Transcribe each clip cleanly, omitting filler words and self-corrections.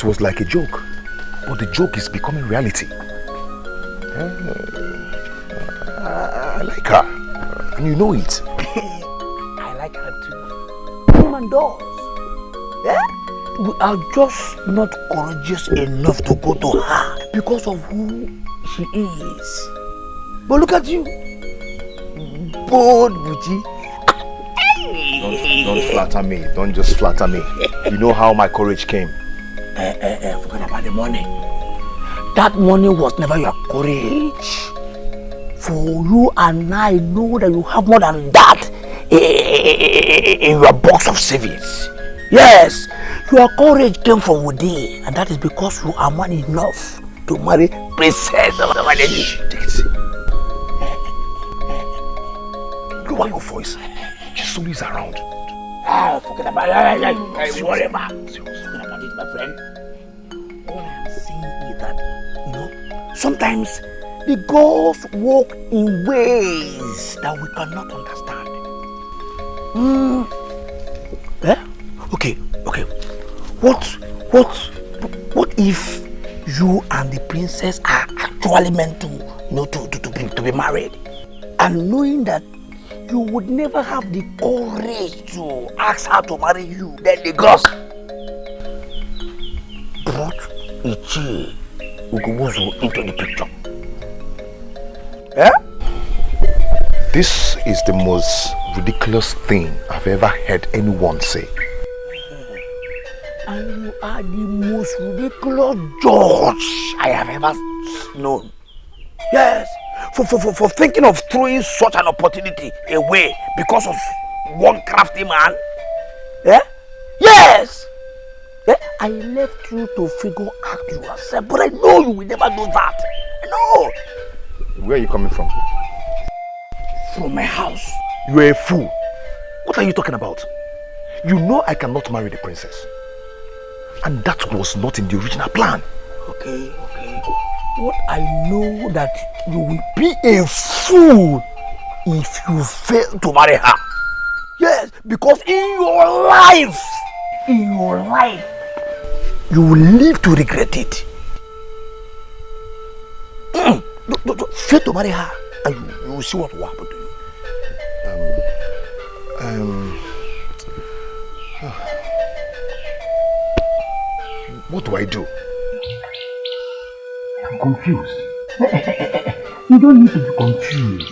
was like a joke, but the joke is becoming reality. I like her, and you know it. I like her too. Woman does. Yeah? We are just not courageous enough to go to her because of who she is. But look at you. Bold Buchi. Don't flatter me. Don't just flatter me. You know how my courage came. Forget about the money. That money was never your courage. For you and I know that you have more than that in your box of savings. Yes, your courage came from within, and that is because you are man enough to marry Princess of the Take it easy. Lower your voice. She's always around. Forget about it. Forget about it, my friend. All I am saying is that, you know, sometimes the gods walk in ways that we cannot understand. Okay. What if you and the princess are actually meant to, to be married, and knowing that you would never have the courage to ask her to marry you, then the gods brought Ugezu into the picture? This is the most ridiculous thing I've ever heard anyone say. And you are the most ridiculous judge I have ever known. Yes, for thinking of throwing such an opportunity away because of one crafty man. Yes. I left you to figure out yourself, but I know you will never do that. I know. Where are you coming from? From my house. You are a fool. What are you talking about? You know I cannot marry the princess. And that was not in the original plan. Okay. What I know that you will be a fool if you fail to marry her. Yes, because in your life, you will live to regret it. Fail to marry her, and you will see what will happen to you. What do I do? I'm confused. You don't need to be confused.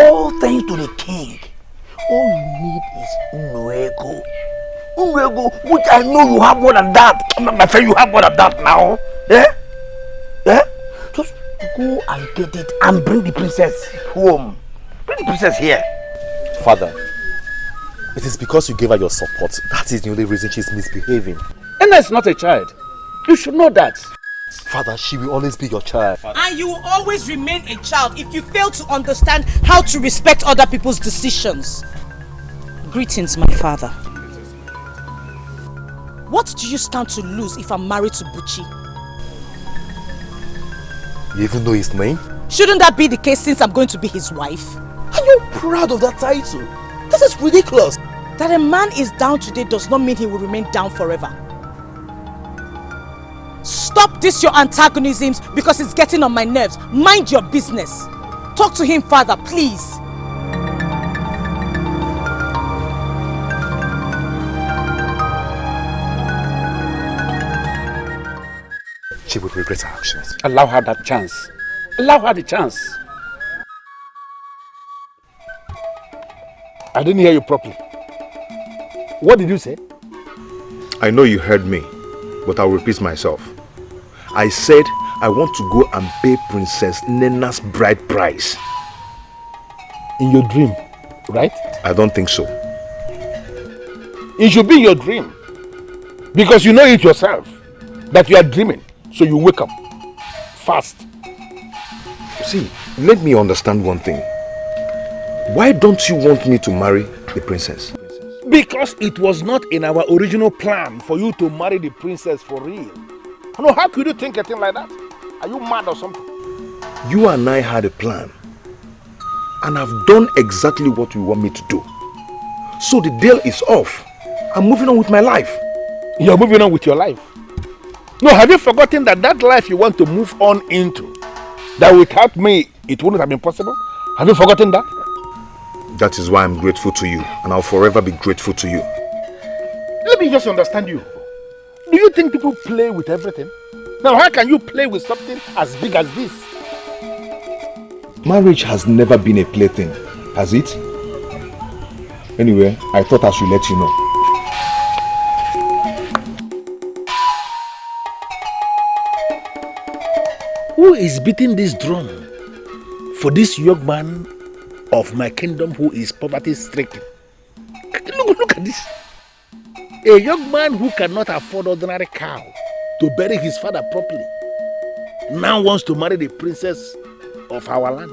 All thanks to the king. All you need is Nwego. Which I know you have more than that. My friend, you have more than that now. Just go and get it and bring the princess home. Bring the princess here. Father, it is because you gave her your support. That is the only reason she's misbehaving. Enna is not a child. You should know that. Father, she will always be your child. And you will always remain a child if you fail to understand how to respect other people's decisions. Greetings, my father. What do you stand to lose if I'm married to Buchi? You even know his name? Shouldn't that be the case since I'm going to be his wife? Are you proud of that title? This is ridiculous. That a man is down today does not mean he will remain down forever. Stop this your antagonisms because it's getting on my nerves. Mind your business. Talk to him, father, please. She would regret her actions. Allow her that chance. Allow her the chance. I didn't hear you properly. What did you say? I know you heard me, but I'll repeat myself. I said I want to go and pay Princess Nena's bride price. In your dream, right? I don't think so. It should be your dream. Because you know it yourself that you are dreaming. So you wake up fast. See, let me understand one thing. Why don't you want me to marry the princess? Because it was not in our original plan for you to marry the princess for real. No, how could you think a thing like that? Are you mad or something? You and I had a plan. And I've done exactly what you want me to do. So the deal is off. I'm moving on with my life. You're moving on with your life. No, have you forgotten that that life you want to move on into, that without me, it wouldn't have been possible? Have you forgotten that? That is why I'm grateful to you, and I'll forever be grateful to you. Let me just understand you. Do you think people play with everything? Now, how can you play with something as big as this? Marriage has never been a plaything, has it? Anyway, I thought I should let you know. Who is beating this drum for this young man of my kingdom who is poverty-stricken? Look at this. A young man who cannot afford ordinary cow to bury his father properly now wants to marry the princess of our land.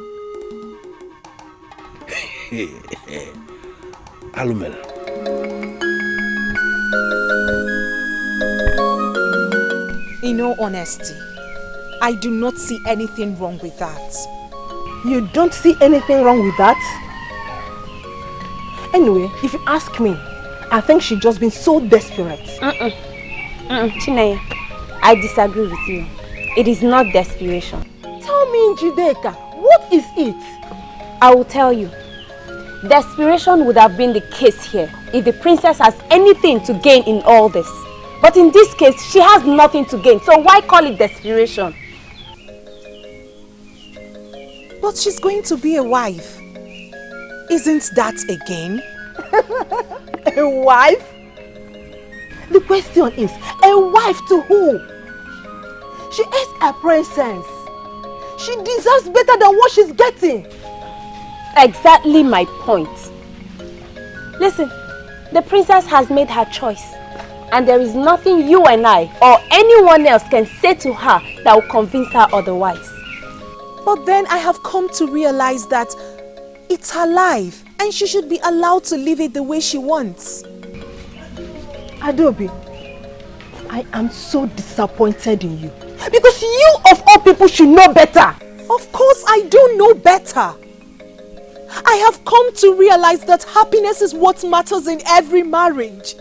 Alumel. In all honesty, I do not see anything wrong with that. You don't see anything wrong with that? Anyway, if you ask me, I think she's just been so desperate. Chinenye, I disagree with you. It is not desperation. Tell me, Njideka, what is it? I will tell you. Desperation would have been the case here if the princess has anything to gain in all this. But in this case, she has nothing to gain. So why call it desperation? But she's going to be a wife. Isn't that a gain? A wife? The question is, a wife to who? She is a princess. She deserves better than what she's getting. Exactly my point. Listen, the princess has made her choice. And there is nothing you and I or anyone else can say to her that will convince her otherwise. But then I have come to realize that it's her life and she should be allowed to live it the way she wants. Adobe, I am so disappointed in you. Because you of all people should know better. Of course I do know better. I have come to realize that happiness is what matters in every marriage.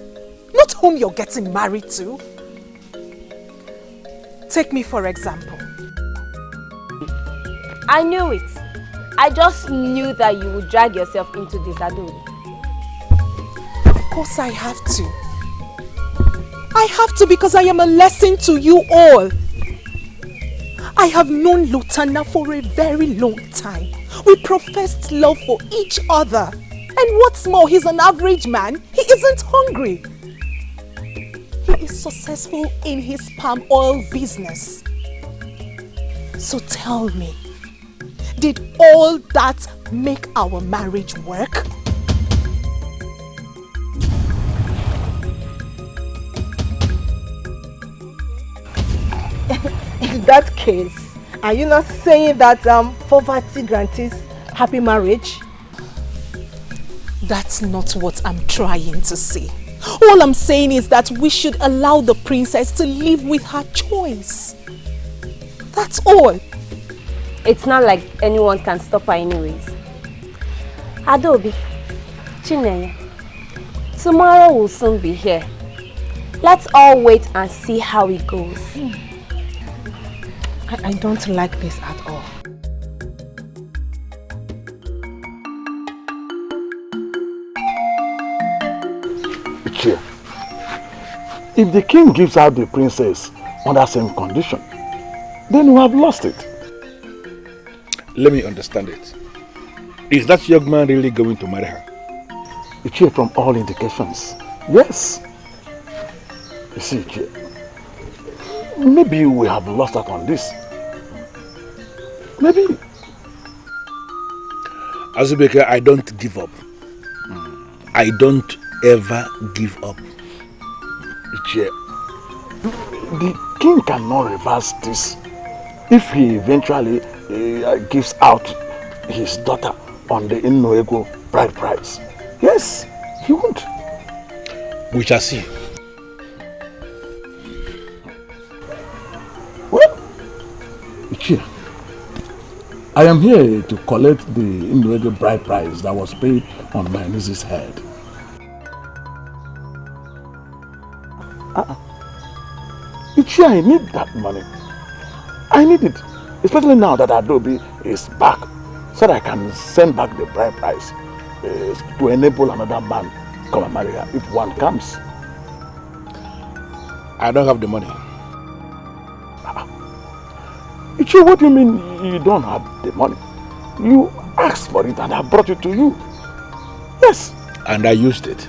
Not whom you're getting married to. Take me for example. I knew it. I just knew that you would drag yourself into this, Adobe. Of course I have to. I have to because I am a lesson to you all. I have known Lutana for a very long time. We professed love for each other. And what's more, he's an average man. He isn't hungry. He is successful in his palm oil business. So tell me, did all that make our marriage work? In that case, are you not saying that poverty guarantees happy marriage? That's not what I'm trying to say. All I'm saying is that we should allow the princess to live with her choice. That's all. It's not like anyone can stop her anyways. Adobe, Chinenye, tomorrow will soon be here. Let's all wait and see how it goes. I don't like this at all. Micheal, if the king gives out the princess on that same condition, then we have lost it. Let me understand it. Is that young man really going to marry her? Micheal, from all indications, yes. You see, Micheal, maybe we have lost out on this. Maybe. Azubeke, I don't give up. I don't ever give up. Micheal, the king cannot reverse this if he eventually gives out his daughter on the Innoego bride price. Yes, he won't. We shall see. Well, Micheal, I am here to collect the Innoego bride price that was paid on my niece's head. Ichi, I need that money. I need it. Especially now that Adobe is back. So that I can send back the bride price to enable another man come and marry her if one comes. I don't have the money. Ichi, what do you mean you don't have the money? You asked for it and I brought it to you. Yes. And I used it.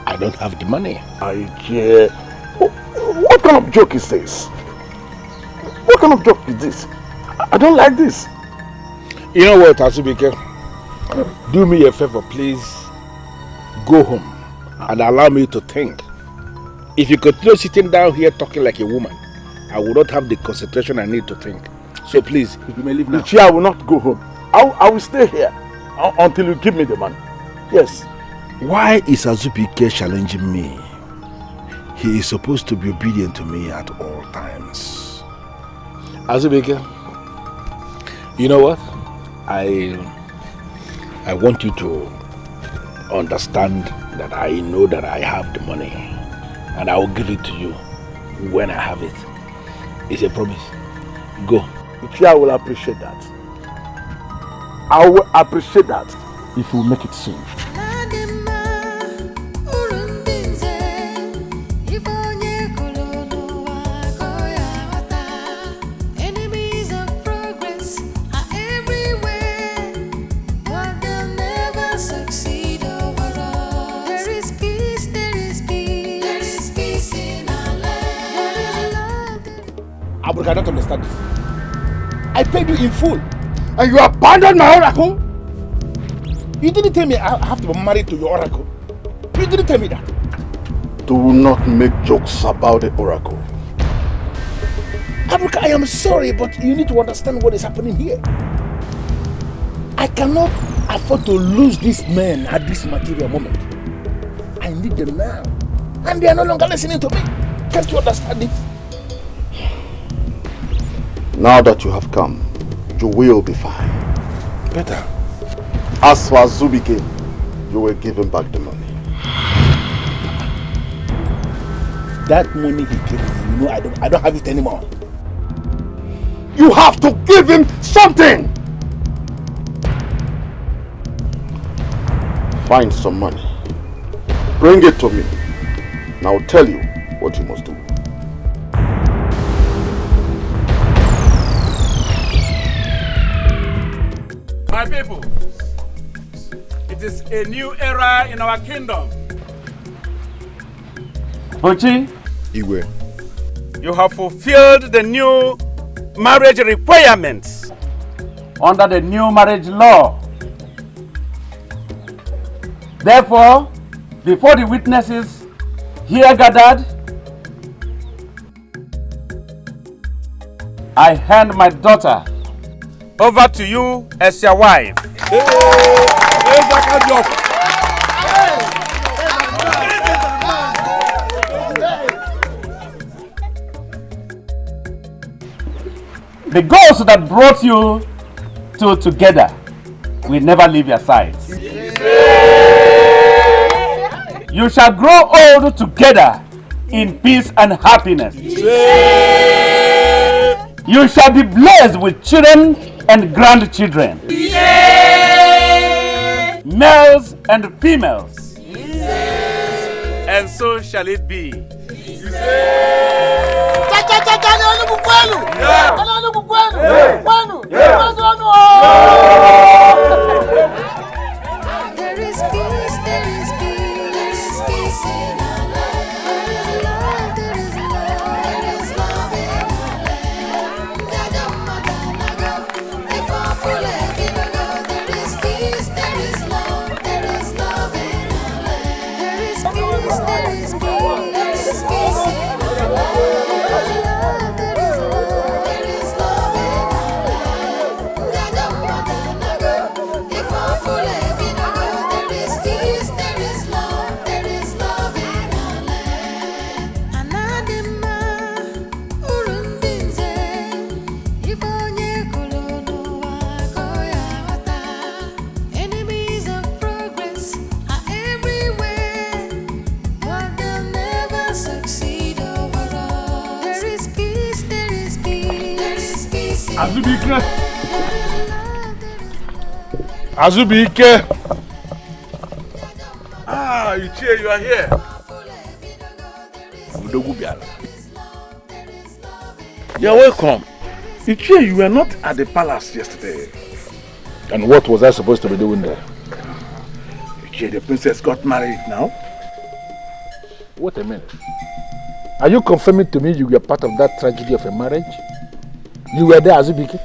I don't have the money. Ichi, what kind of joke is this? What kind of joke is this? I don't like this. You know what, Azubike? Do me a favor, please. Go home and allow me to think. If you continue sitting down here talking like a woman, I will not have the concentration I need to think. So please, you may leave now. Ichi, I will not go home. I will stay here until you give me the money. Yes. Why is Azubike challenging me? He is supposed to be obedient to me at all times. Azubike, you know what? I want you to understand that I know that I have the money and I will give it to you when I have it. It's a promise. Go. I will appreciate that. I will appreciate that if you make it soon. I cannot understand this. I paid you in full and you abandoned my oracle? You didn't tell me I have to be married to your oracle. You didn't tell me that. Do not make jokes about the oracle. Abuka, I am sorry, but you need to understand what is happening here. I cannot afford to lose these men at this material moment. I need them now. And they are no longer listening to me. Can't you understand it? Now that you have come, you will be fine. Better. As for Zubike, you will give him back the money. That money he gave me, you know, I don't have it anymore. You have to give him something! Find some money. Bring it to me. And I'll tell you what you must do. My people, it is a new era in our kingdom. Ochi, Igwe, you have fulfilled the new marriage requirements under the new marriage law. Therefore, before the witnesses here gathered, I hand my daughter over to you as your wife. The goals that brought you two together will never leave your sides. You shall grow old together in peace and happiness. You shall be blessed with children and grandchildren. Males and females. And so shall it be. There is peace, there is peace in our land. There is love, there is love in our land. There is peace, there is love, there is love in our land. There is peace, there is peace, there is peace in our land. There is love, there is love in our land. Azubike! Azubike! Ah, Ichie, you are here. You are welcome. Ichie, you were not at the palace yesterday. And what was I supposed to be doing there? Ichie, the princess got married now. Wait a minute. Are you confirming to me you were part of that tragedy of a marriage? You were there, Azubike?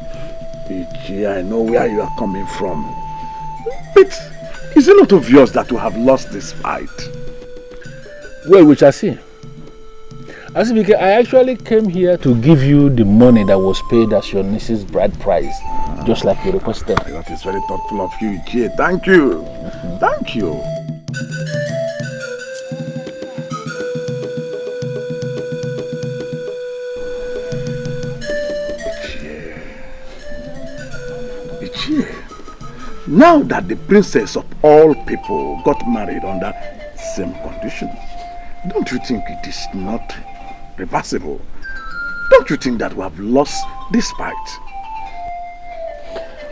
Ichie, I know where you are coming from. But is it not obvious that you have lost this fight? Well, we shall see. Azubike, I actually came here to give you the money that was paid as your niece's bride price, just like you requested. That is very thoughtful of you, Ichie. Thank you. Thank you. Ichie, now that the princess of all people got married under same conditions, don't you think it is not reversible? Don't you think that we have lost this fight?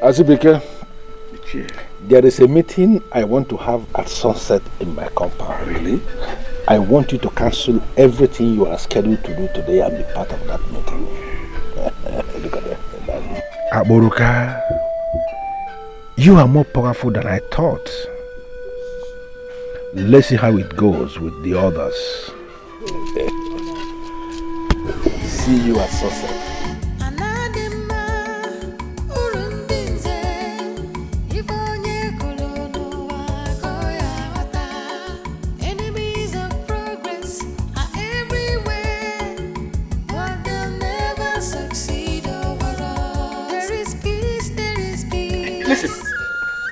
Azubike, there is a meeting I want to have at sunset in my compound. Really? I want you to cancel everything you are scheduled to do today and be part of that meeting. Look at that. Akpotha, you are more powerful than I thought. Let's see how it goes with the others. See you at sunset. Listen,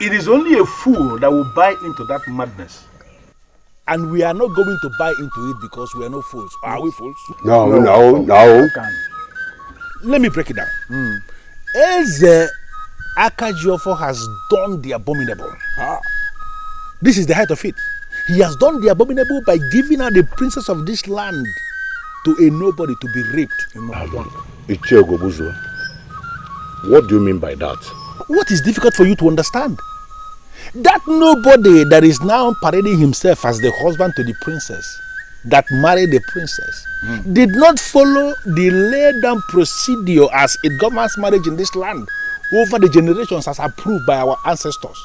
it is only a fool that will buy into that madness. And we are not going to buy into it because we are not fools. Are we fools? No. Let me break it down. Eze Akajiofo has done the abominable. This is the height of it. He has done the abominable by giving her the princess of this land to a nobody to be raped. Ichie Ugezu, what do you mean by that? What is difficult for you to understand? That nobody that is now parading himself as the husband to the princess, that married the princess, did not follow the laid down procedure as it governs marriage in this land over the generations as approved by our ancestors.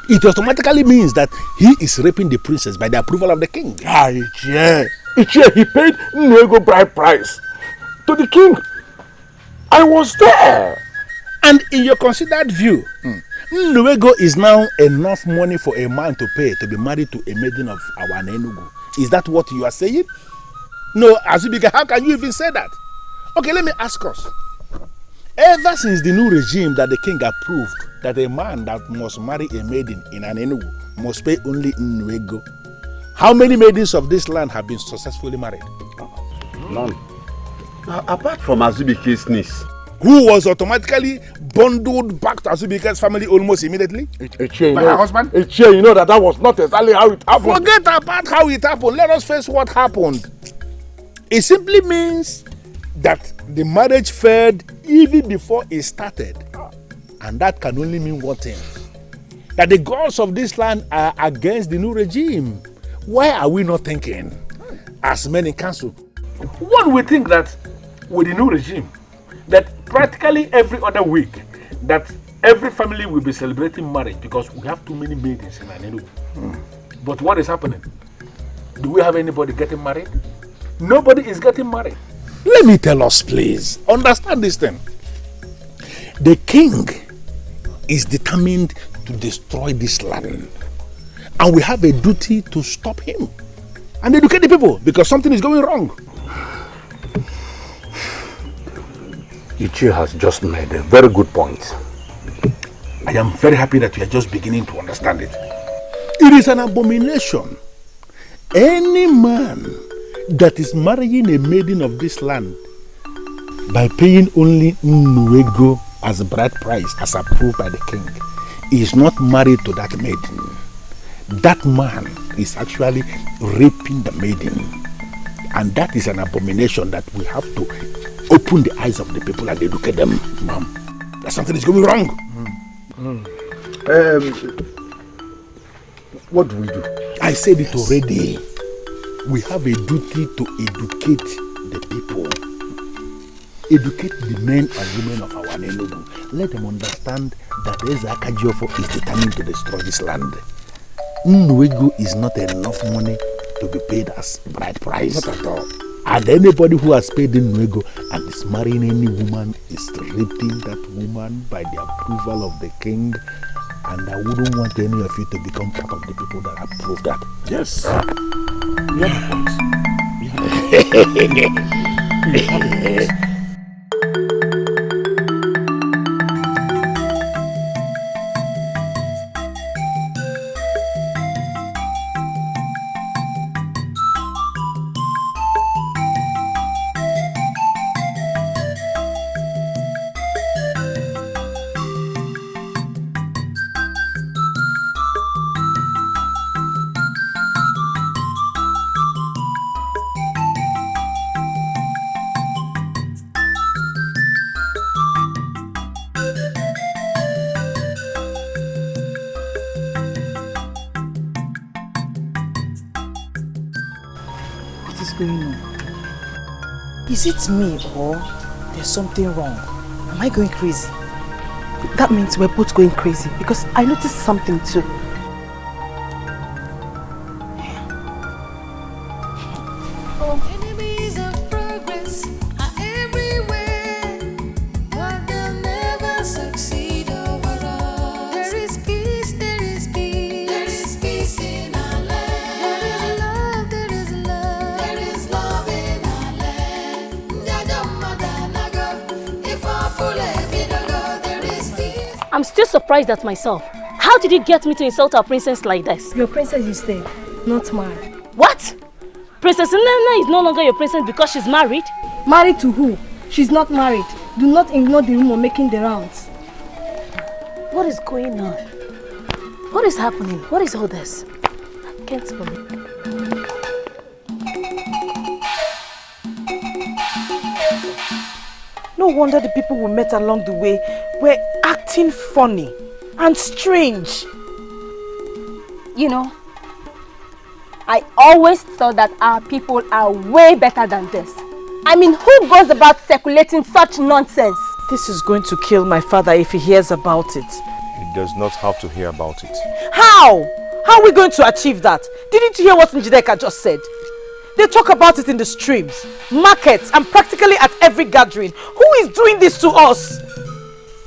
It automatically means that he is raping the princess by the approval of the king. Ichie, he paid Nego bride price to the king. I was there. And in your considered view, Nnuego is now enough money for a man to pay to be married to a maiden of our Enugu. Is that what you are saying? No, Azubike, how can you even say that? Okay, let me ask us. Ever since the new regime that the king approved that a man that must marry a maiden in an Enugu must pay only Nnuego, how many maidens of this land have been successfully married? None. Apart from Azubike's niece, who was automatically bundled back to Azubike's family almost immediately? By her husband? Ichie, you know that was not exactly how it happened. Forget about how it happened. Let us face what happened. It simply means that the marriage failed even before it started. And that can only mean one thing. That the gods of this land are against the new regime. Why are we not thinking as men in council? One would think that with the new regime, that practically every other week, that every family will be celebrating marriage because we have too many maidens in Enugu. But what is happening? Do we have anybody getting married? Nobody is getting married. Let me tell us, please. Understand this thing. The king is determined to destroy this land. And we have a duty to stop him and educate the people because something is going wrong. Ichie has just made a very good point. I am very happy that you are just beginning to understand it. It is an abomination. Any man that is marrying a maiden of this land by paying only Nnuego as a bride price as approved by the king is not married to that maiden. That man is actually raping the maiden. And that is an abomination that we have to open the eyes of the people and educate them, ma'am. That something is going wrong. What do we do? I said it already. We have a duty to educate the people. Educate the men and women of our neighborhood. Let them understand that Eze Akajiofo is determined to destroy this land. Nnuego is not enough money to be paid as bride price. Not at all. And anybody who has paid Nnuego and is marrying any woman is raping that woman by the approval of the king. And I wouldn't want any of you to become part of the people that approve that. Yes. You have a point. You have a point. Is it me or there's something wrong? Am I going crazy? That means we're both going crazy because I noticed something too. Enemies of progress are everywhere, but they'll never succeed overall. There is peace, there is peace. There is peace in our land. There is love, there is love. There is love in our land. There is peace. I'm still surprised at myself. How did you get me to insult our princess like this? Your princess is dead, not mine. What? Princess Nana is no longer your princess because she's married? Married to who? She's not married. Do not ignore the rumor making the rounds. What is going on? What is happening? What is all this? I can't believe it. No wonder the people we met along the way were acting funny and strange. You know, I always thought that our people are way better than this. I mean, who goes about circulating such nonsense? This is going to kill my father if he hears about it. He does not have to hear about it. How? How are we going to achieve that? Didn't you hear what Njideka just said? They talk about it in the streams, markets, and practically at every gathering. Who is doing this to us?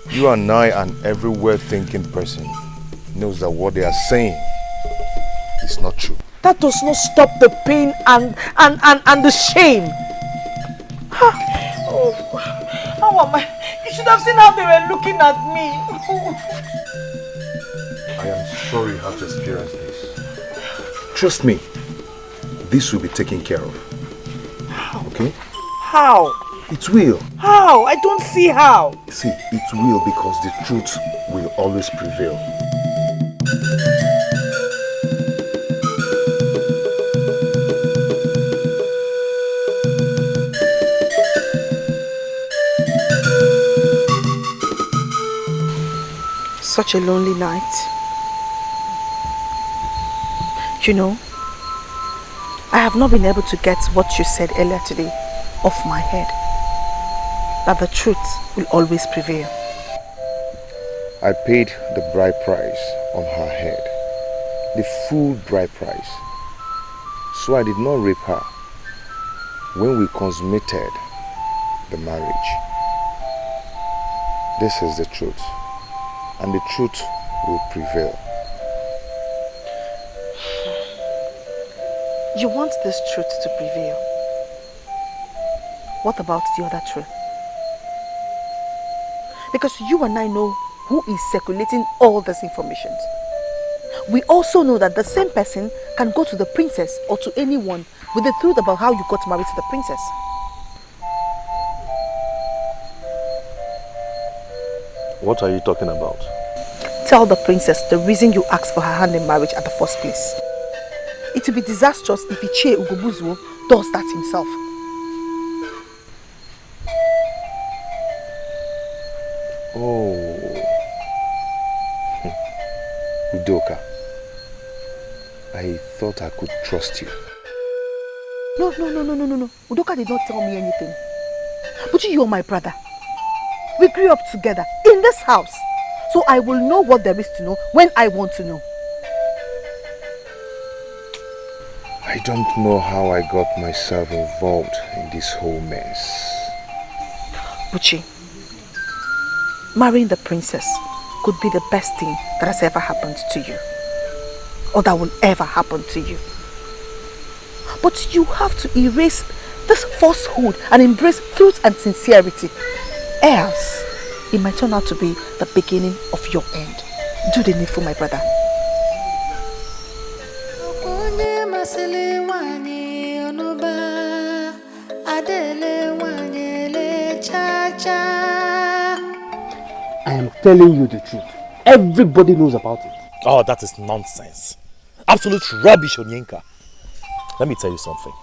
You and I and every well-thinking person knows that what they are saying is not true. That does not stop the pain and the shame. Oh, how am I? You should have seen how they were looking at me. I am sorry you have to experience this. Trust me, this will be taken care of. Okay? How? It will. How? I don't see how. See, it will because the truth will always prevail. Such a lonely night. You know, I have not been able to get what you said earlier today off my head. That the truth will always prevail. I paid the bride price on her head. The full bride price. So I did not rape her when we consummated the marriage. This is the truth. And the truth will prevail. You want this truth to prevail. What about the other truth? Because you and I know who is circulating all this information. We also know that the same person can go to the princess or to anyone with the truth about how you got married to the princess. What are you talking about? Tell the princess the reason you asked for her hand in marriage at the first place. It will be disastrous if Ugezu does that himself. Oh. Udoka, I thought I could trust you. No. Udoka did not tell me anything. But you're my brother. We grew up together in this house. So I will know what there is to know when I want to know. I don't know how I got myself involved in this whole mess. Buchi, marrying the princess could be the best thing that has ever happened to you. Or that will ever happen to you. But you have to erase this falsehood and embrace truth and sincerity. Else, it might turn out to be the beginning of your end. Do the needful, my brother. I am telling you the truth. Everybody knows about it. Oh, that is nonsense. Absolute rubbish, Onyenka. Let me tell you something.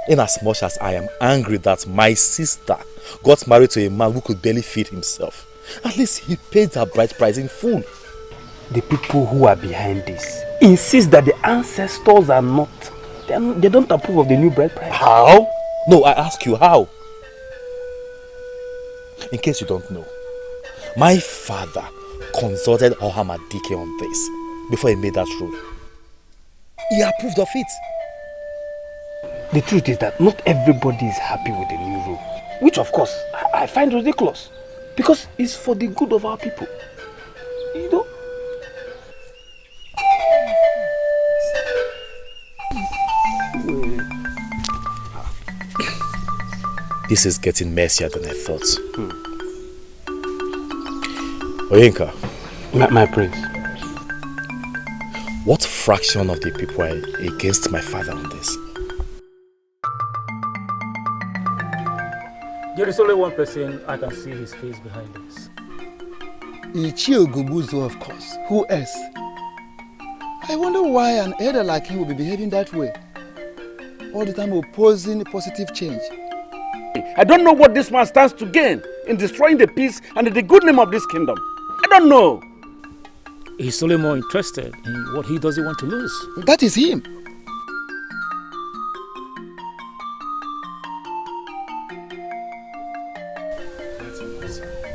In as much as I am angry that my sister got married to a man who could barely feed himself, at least he paid her bride price in full. The people who are behind this insist that the ancestors are not, they don't approve of the new bride price. How? No, I ask you, how? In case you don't know, my father consulted Ohamadike on this before he made that rule. He approved of it. The truth is that not everybody is happy with the new rule, which of course I find ridiculous because it's for the good of our people. You know? This is getting messier than I thought. Oyenka. My prince. What fraction of the people are against my father on this? There is only one person I can see his face behind this. Micheal, of course. Who else? I wonder why an elder like him will be behaving that way. All the time opposing positive change. I don't know what this man stands to gain in destroying the peace and the good name of this kingdom. I don't know. He's only more interested in what he doesn't want to lose. That is him.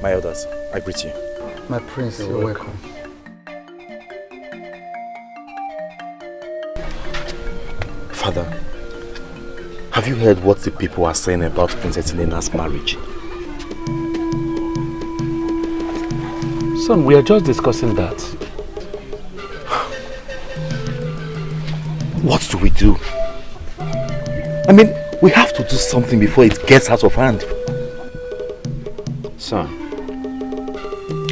My elders, I greet you. My prince, you're welcome. Father, have you heard what the people are saying about Princess Inena's marriage? Son, we are just discussing that. What do we do? I mean, we have to do something before it gets out of hand. Son,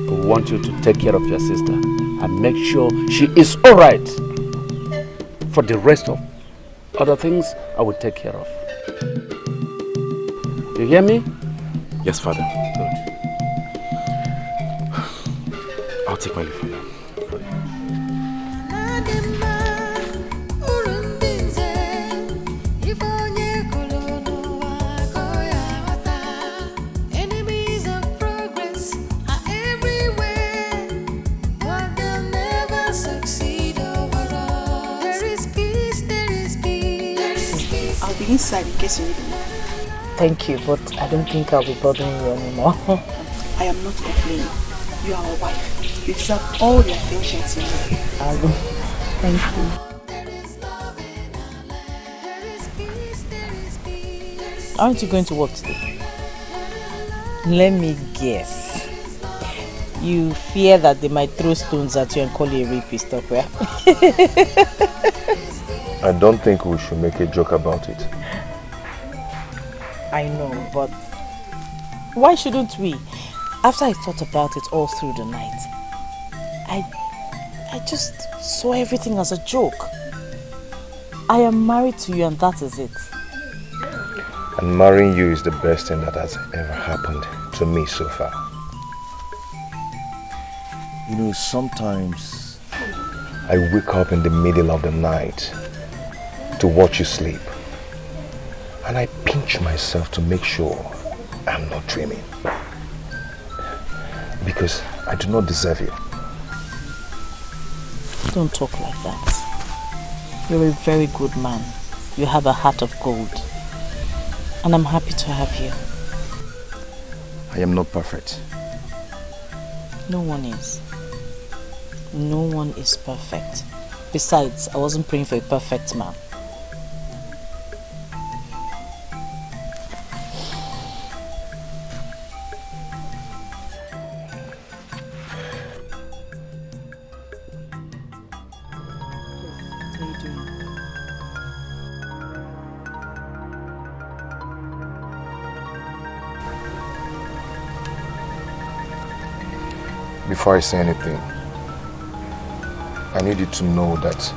we want you to take care of your sister and make sure she is alright. For the rest of other things, I will take care of. You hear me? Yes, Father. Good. I'll take my leave, Father. Inside in case you need me. Thank you, but I don't think I'll be bothering you anymore. I am not complaining. You are a wife. You deserve all the attention you need. Thank you. Aren't you going to work today? Let me guess. You fear that they might throw stones at you and call you a rapist, okay? I don't think we should make a joke about it. I know, but why shouldn't we? After I thought about it all through the night, I just saw everything as a joke. I am married to you and that is it. And marrying you is the best thing that has ever happened to me so far. You know, sometimes I wake up in the middle of the night to watch you sleep. And I pinch myself to make sure I'm not dreaming. because I do not deserve you. Don't talk like that. You're a very good man. You have a heart of gold. And I'm happy to have you. I am not perfect. No one is. No one is perfect. Besides, I wasn't praying for a perfect man. Before I say anything, I need you to know that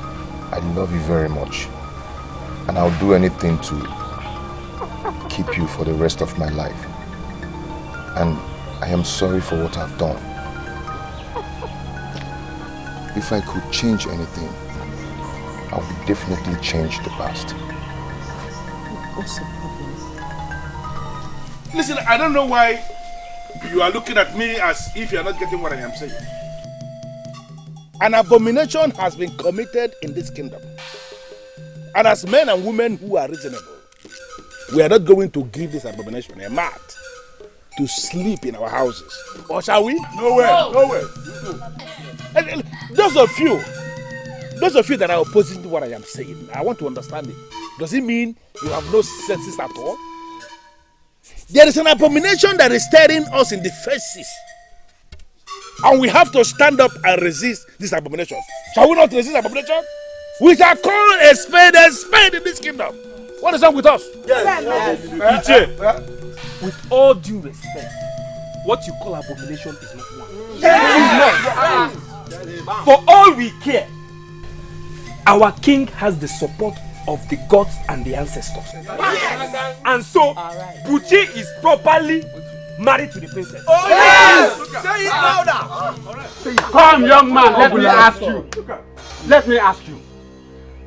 I love you very much, and I'll do anything to keep you for the rest of my life. And I am sorry for what I've done. If I could change anything, I would definitely change the past. What's the problem? Listen, I don't know why you are looking at me as if you are not getting what I am saying. An abomination has been committed in this kingdom. And as men and women who are reasonable, we are not going to give this abomination a mat to sleep in our houses. Or shall we? No way, no way. And those of you that are opposing to what I am saying, I want to understand it. Does it mean you have no senses at all? There is an abomination that is staring us in the faces. And we have to stand up and resist this abomination. Shall we not resist abomination? We shall call a spade in this kingdom. What is wrong with us? Yes. With all due respect, what you call abomination is not one. Yes. For all we care, our king has the support of the gods and the ancestors. Yes. And so, Buchi is properly married to the princess. Oh, yes! Say it louder! Come, young man, let me ask you. Let me ask you.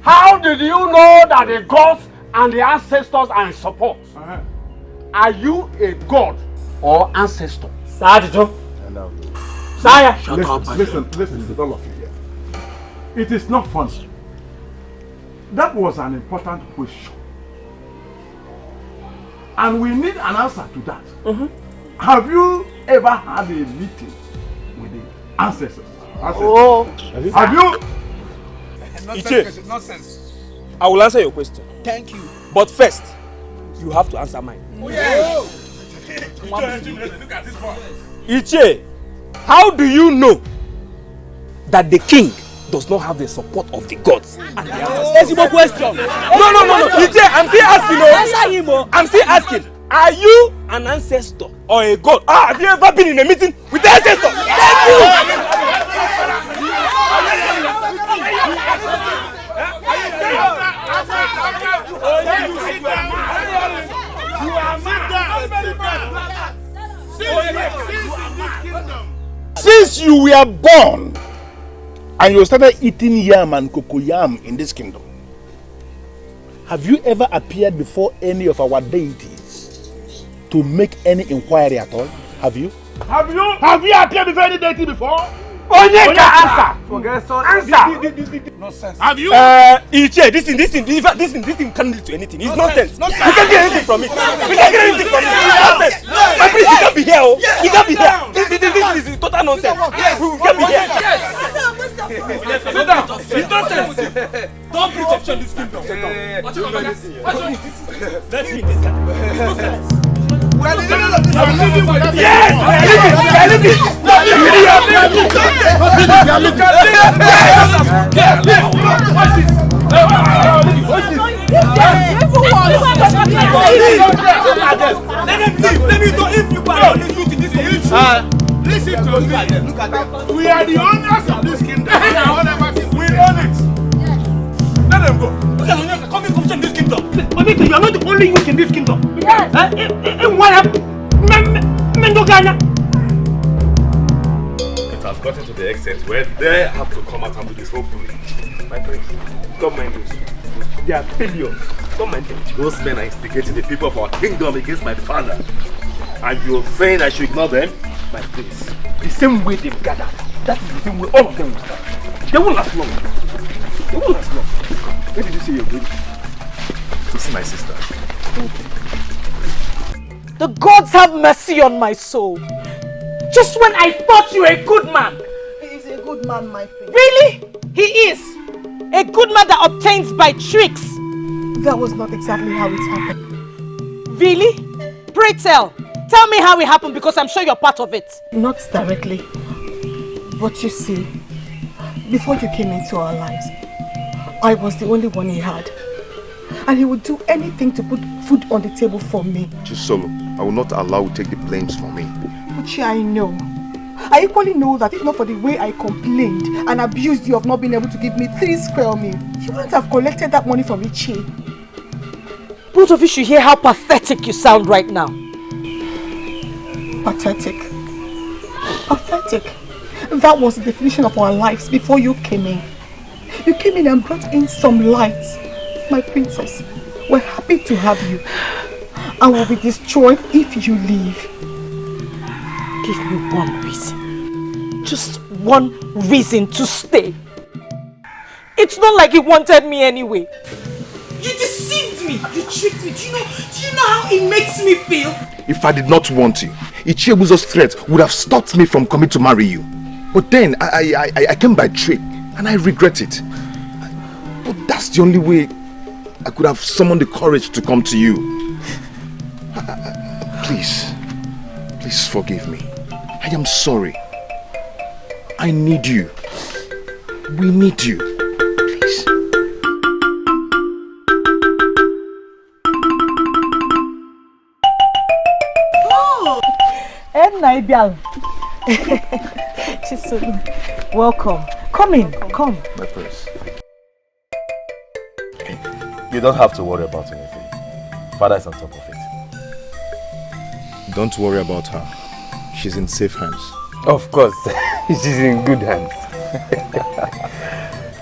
How did you know that the gods and the ancestors are in support? Are you a god or ancestor? Listen, Listen to all of you here. It is not funny. That was an important question. And we need an answer to that. Have you ever had a meeting with the ancestors? Oh. Have you? Nonsense. I will answer your question. Thank you. But first, you have to answer mine. Oh, yes. Look at this boy. Iche, how do you know that the king does not have the support of the gods and the ancestors? That's your question. No. Iche, I'm still asking. I'm still asking. Are you an ancestor or a god? Have you ever been in a meeting with the ancestor? Thank you. Since you were born and you started eating yam and cocoyam in this kingdom, have you ever appeared before any of our deities to make any inquiry at all? Have you? Have you appeared before any deity before? Onyeka, answer! Answer! Nonsense. Have you? Iche, this thing can't lead to anything. It's nonsense. You can't get anything from it. You can't get anything from it. It's nonsense. My priest, you can't be here. You can't be here. This is total nonsense. You can't be here. Sit down. It's nonsense. Don't preach option this kingdom. Let's meet this guy. It's nonsense. Yes! Listen to me. Look at them. We are the owners of this kingdom. We own it. Let them go. Come in this kingdom. You are not the only youth in this kingdom. Yes. It has gotten to the extent where they have to come out and do this whole thing. My friend, don't mind this. They are failures. Don't mind them. Those men are instigating the people of our kingdom against my father. And you're saying I should ignore them? My prince, the same way they've gathered, that is the same way all of them will start. They won't last long. They won't last long. Where did you say you're going? To see my sister. The gods have mercy on my soul. Just when I thought you were a good man. He is a good man, my prince. Really? He is. A good man that obtains by tricks. That was not exactly how it happened. Really? Pray tell. Tell me how it happened because I'm sure you're part of it. Not directly. But you see, before you came into our lives, I was the only one he had. And he would do anything to put food on the table for me. Chisolo, I will not allow you to take the blames for me. Uche, I know. I equally know that if not for the way I complained and abused you of not being able to give me 3 square meals, you wouldn't have collected that money from Uche. Both of you should hear how pathetic you sound right now. Pathetic. Pathetic. That was the definition of our lives before you came in. You came in and brought in some light. My princess, we're happy to have you. And will be destroyed if you leave. Give me one reason. Just one reason to stay. It's not like he wanted me anyway. You deceived me. You tricked me. Do you know how it makes me feel? If I did not want you, Ugezu's threat would have stopped me from coming to marry you. But then I came by trick and I regret it. But that's the only way I could have summoned the courage to come to you. Please forgive me. I am sorry. I need you. We need you. Please. Oh! Welcome. Come in. Come. My prince. You don't have to worry about anything. Father is on top of it. Don't worry about her. She's in safe hands. Of course. She's in good hands.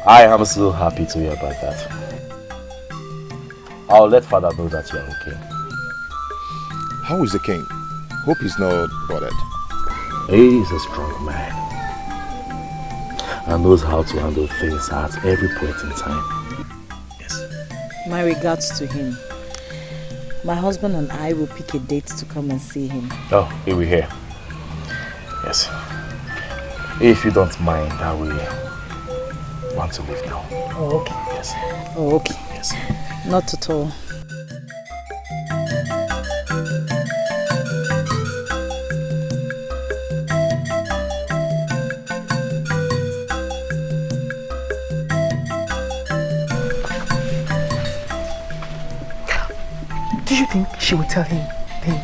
I am so happy to hear about that. I'll let Father know that you're okay. How is the king? Hope he's not bothered. He is a strong man and knows how to handle things at every point in time. My regards to him. My husband and I will pick a date to come and see him. Oh, he will hear. Yes. If you don't mind, I will want to leave now. Oh, okay. Yes. Oh, okay. Yes. Not at all. Do you think she will tell him then?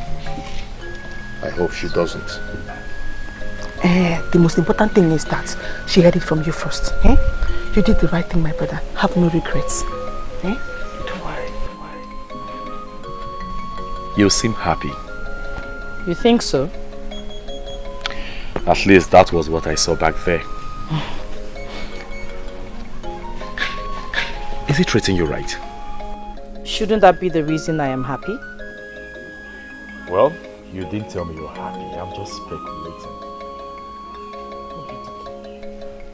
I hope she doesn't. The most important thing is that she heard it from you first. You did the right thing, my brother. Have no regrets. Don't worry. You seem happy. You think so? At least that was what I saw back there. Is it treating you right? Shouldn't that be the reason I am happy? Well, you didn't tell me you're happy. I'm just speculating.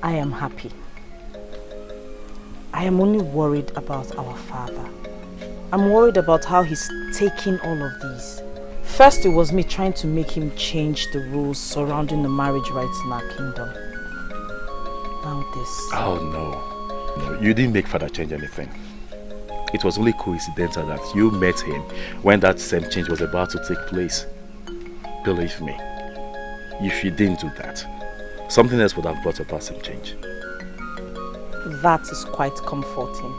I am happy. I am only worried about our father. I'm worried about how he's taking all of these. First, it was me trying to make him change the rules surrounding the marriage rights in our kingdom. Now this. Oh no. You didn't make father change anything. It was only coincidental that you met him when that same change was about to take place. Believe me, if you didn't do that, something else would have brought about some change. That is quite comforting.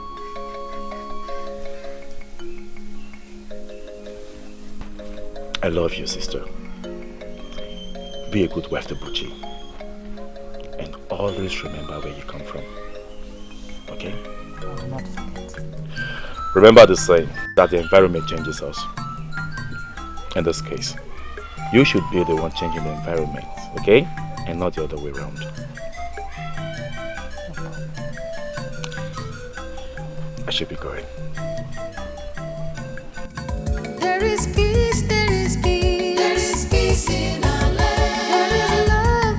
I love you, sister. Be a good wife to Buchi. And always remember where you come from. Okay? I will not forget. Remember the saying that the environment changes us. In this case, you should be the one changing the environment, okay? And not the other way around. I should be going. There is peace, there is peace. There is peace in our land. There is love,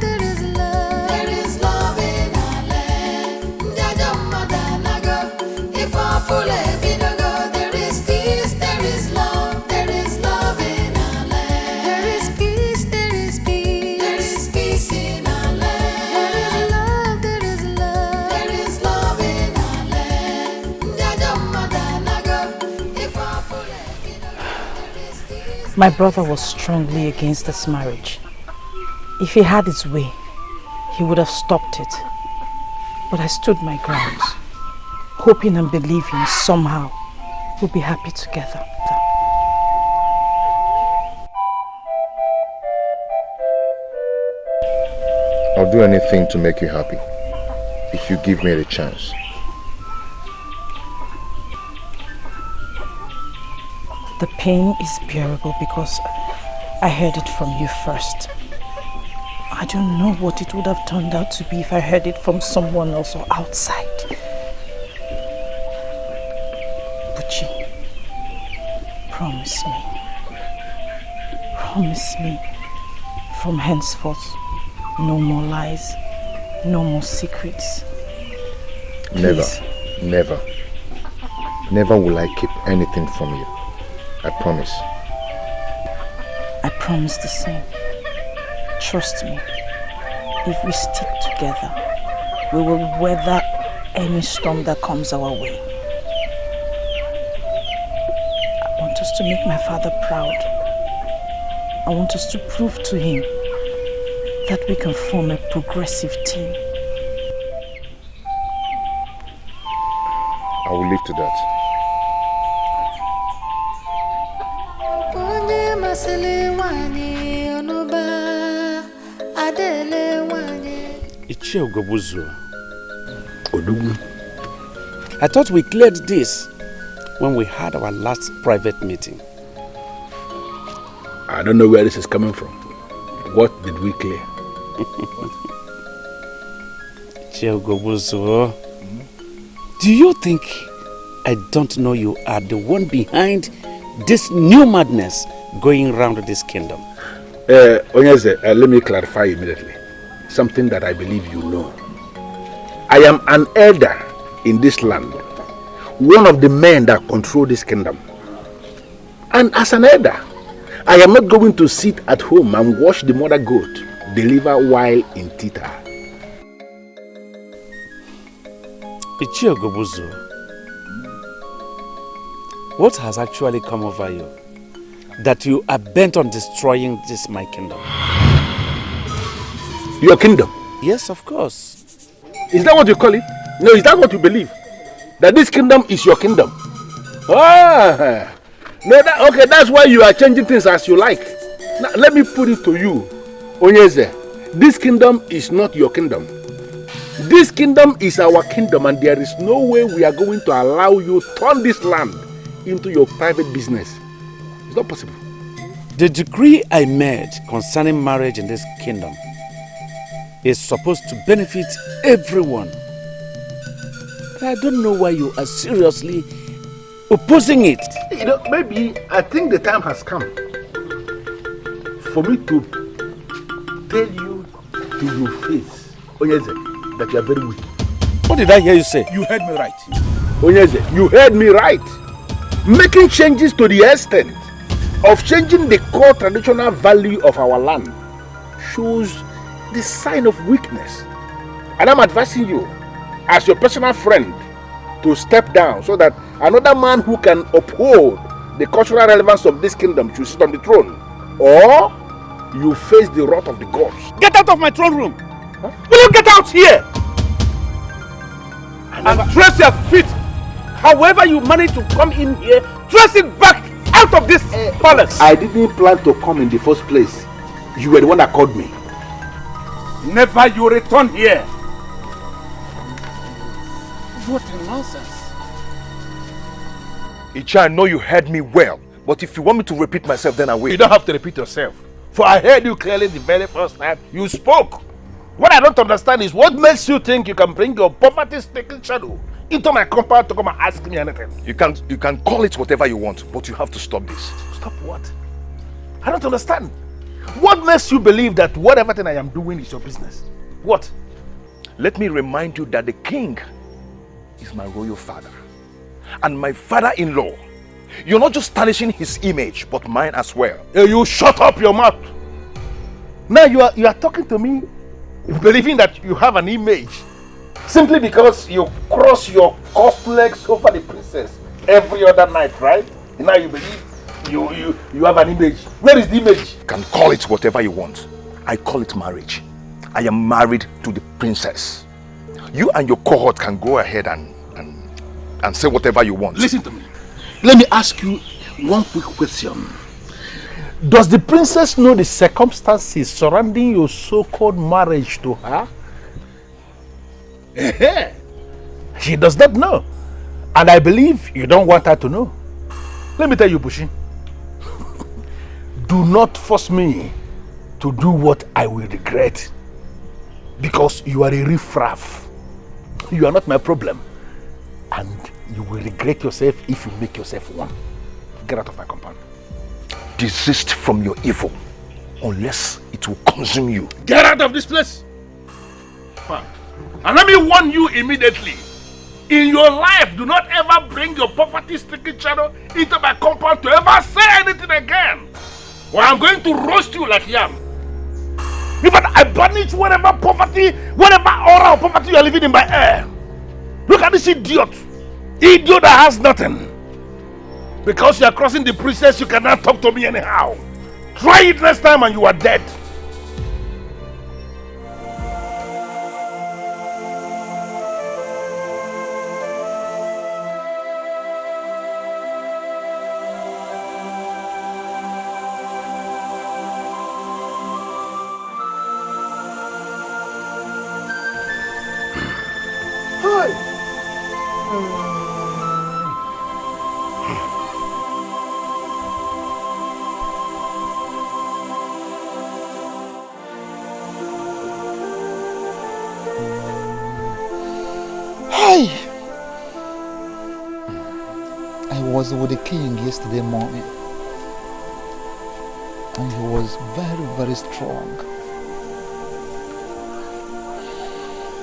My brother was strongly against this marriage. If he had his way, he would have stopped it. But I stood my ground, hoping and believing somehow we'll be happy together. I'll do anything to make you happy, if you give me the chance. The pain is bearable because I heard it from you first. I don't know what it would have turned out to be if I heard it from someone else or outside. Buchi, promise me, from henceforth, no more lies, no more secrets. Please. Never will I keep anything from you. I promise. I promise the same. Trust me, if we stick together, we will weather any storm that comes our way. I want us to make my father proud. I want us to prove to him that we can form a progressive team. I will leave to that. Ugezu. I thought we cleared this when we had our last private meeting. I don't know where this is coming from. What did we clear? Ugezu, do you think I don't know you are the one behind this new madness going around this kingdom? Onyeze, let me clarify immediately. Something that I believe you know. I am an elder in this land. One of the men that control this kingdom. And as an elder, I am not going to sit at home and watch the mother goat deliver while in theta. Ugezu, what has actually come over you that you are bent on destroying this my kingdom? Your kingdom? Yes, of course. Is that what you call it? No, is that what you believe? That this kingdom is your kingdom? Ah, no, okay, that's why you are changing things as you like. Now, let me put it to you, Onyeze. This kingdom is not your kingdom. This kingdom is our kingdom, and there is no way we are going to allow you to turn this land into your private business. It's not possible. The decree I made concerning marriage in this kingdom is supposed to benefit everyone. I don't know why you are seriously opposing it. You know, maybe I think the time has come for me to tell you to your face, Onyeze, that you are very weak. What did I hear you say? You heard me right. Onyeze, you heard me right. Making changes to the extent of changing the core traditional value of our land shows the sign of weakness. And I'm advising you, as your personal friend, to step down so that another man who can uphold the cultural relevance of this kingdom should sit on the throne. Or you face the wrath of the gods. Get out of my throne room! Huh? Will you get out here? And trace your feet. However you manage to come in here, trace it back out of this palace. I didn't plan to come in the first place. You were the one that called me. Never you return here. What a nonsense. Icha, I know you heard me well, but if you want me to repeat myself, then I will. You don't have to repeat yourself. For I heard you clearly the very first time you spoke. What I don't understand is what makes you think you can bring your poverty-stricken shadow into my compound to come and ask me anything. You can call it whatever you want, but you have to stop this. Stop what? I don't understand. What makes you believe that whatever thing I am doing is your business? What? Let me remind you that the king is my royal father and my father-in-law. You're not just tarnishing his image, but mine as well. You shut up your mouth. Now you are talking to me believing that you have an image simply because you cross your cuffed legs over the princess every other night, right? And now you believe You have an image. Where is the image? You can call it whatever you want. I call it marriage. I am married to the princess. You and your cohort can go ahead and say whatever you want. Listen to me. Let me ask you one quick question. Does the princess know the circumstances surrounding your so-called marriage to her? She does not know. And I believe you don't want her to know. Let me tell you, Bushi. Do not force me to do what I will regret. Because you are a riffraff. You are not my problem. And you will regret yourself if you make yourself one. Get out of my compound. Desist from your evil, unless it will consume you. Get out of this place! Fine. And let me warn you immediately. In your life, do not ever bring your poverty-stricken shadow into my compound to ever say anything again. Or I'm going to roast you like yam. In fact, I banish whatever aura of poverty you are living in my air. Look at this idiot. Idiot that has nothing. Because you are crossing the princess, you cannot talk to me anyhow. Try it next time and you are dead. I was with the king yesterday morning and he was very, very strong.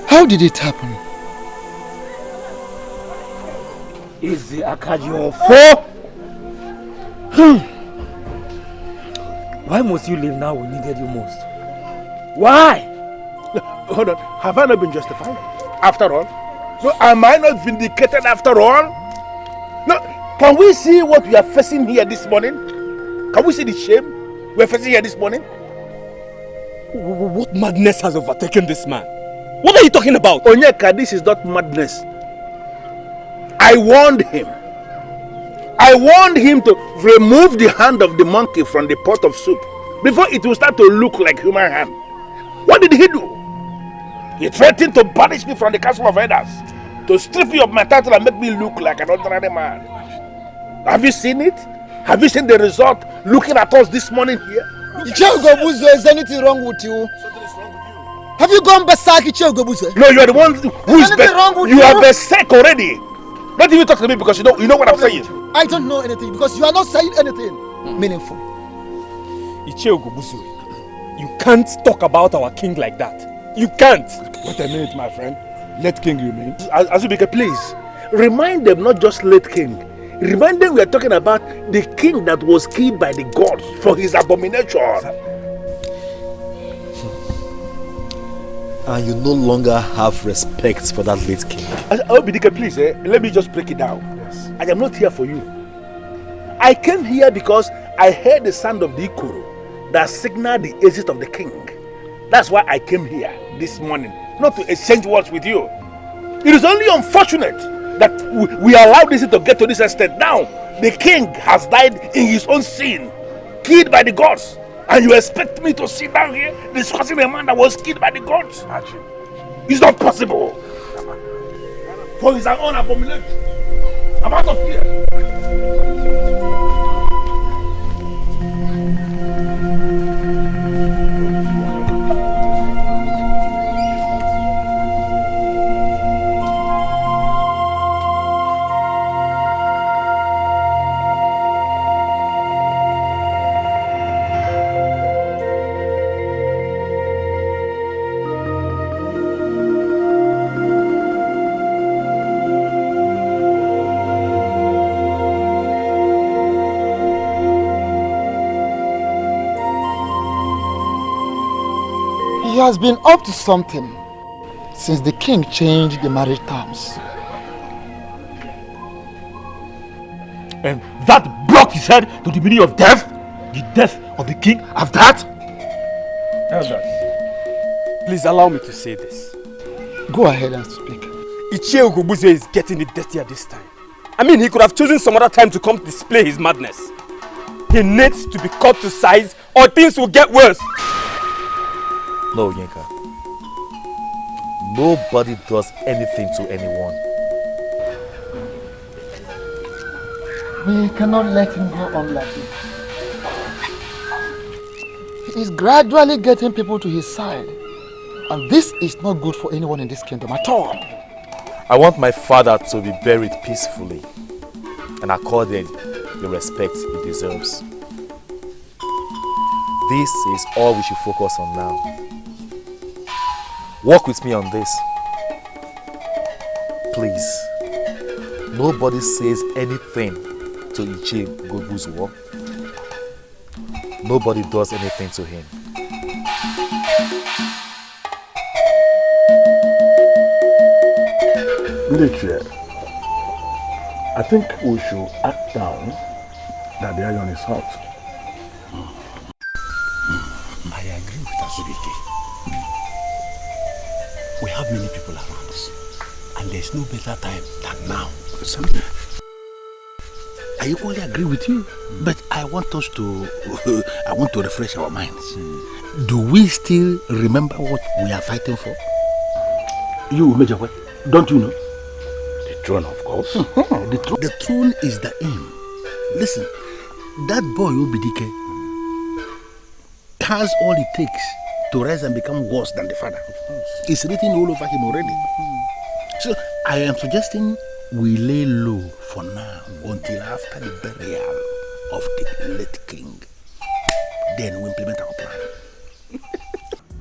How did it happen? Is the Akaji four? Why must you leave now we needed you most? Why? Hold on, have I not been justified? After all? No, am I not vindicated after all? No, can we see what we are facing here this morning? Can we see the shame we are facing here this morning? What madness has overtaken this man? What are you talking about? Onyeka, this is not madness. I warned him. I warned him to remove the hand of the monkey from the pot of soup before it will start to look like human hand. What did he do? He threatened to banish me from the castle of elders, to strip me of my title and make me look like an ordinary man. Have you seen it? Have you seen the result looking at us this morning here? Micheal, is anything wrong with you? Have you gone berserk, Micheal? No, you are the one who is wrong with you. You are berserk already. Don't even talk to me because you know what I'm saying. I don't know anything because you are not saying anything meaningful. Micheal, you can't talk about our king like that. You can't. Wait a minute, my friend. Late king, you mean? Azubike, please. Remind them not just late king. Remind them we are talking about the king that was killed by the gods for his abomination. And you no longer have respect for that late king. Obidike, please, let me just break it down. Yes. I am not here for you. I came here because I heard the sound of the ikoro that signaled the exit of the king. That's why I came here this morning, not to exchange words with you. It is only unfortunate that we allowed this to get to this extent. Now, the king has died in his own sin, killed by the gods. And you expect me to sit down here discussing a man that was killed by the gods? It's not possible. For his own abomination. I'm out of here. He has been up to something since the king changed the marriage terms. And that brought what he said to the meaning of death? The death of the king of that? Elders, please allow me to say this. Go ahead and speak. Ichie Ugezu is getting it dirtier this time. I mean, he could have chosen some other time to come display his madness. He needs to be cut to size or things will get worse. No, Yinka. Nobody does anything to anyone. We cannot let him go on like this. He is gradually getting people to his side. And this is not good for anyone in this kingdom at all. I want my father to be buried peacefully and accorded the respect he deserves. This is all we should focus on now. Work with me on this. Please, nobody says anything to Ichie Ugezu. Nobody does anything to him. Micheal, I think we should act down that the iron is hot. I agree with Azubike. We have many people around us, and there's no better time than now. I equally agree with you, but I want us to, I want to refresh our minds. Do we still remember what we are fighting for? You, Major, what? Don't you know? The throne, of course. The throne is the aim. Listen, that boy Obidike has all it takes to rise and become worse than the father. It's written all over him already. So I am suggesting we lay low for now until after the burial of the late king. Then we implement our plan.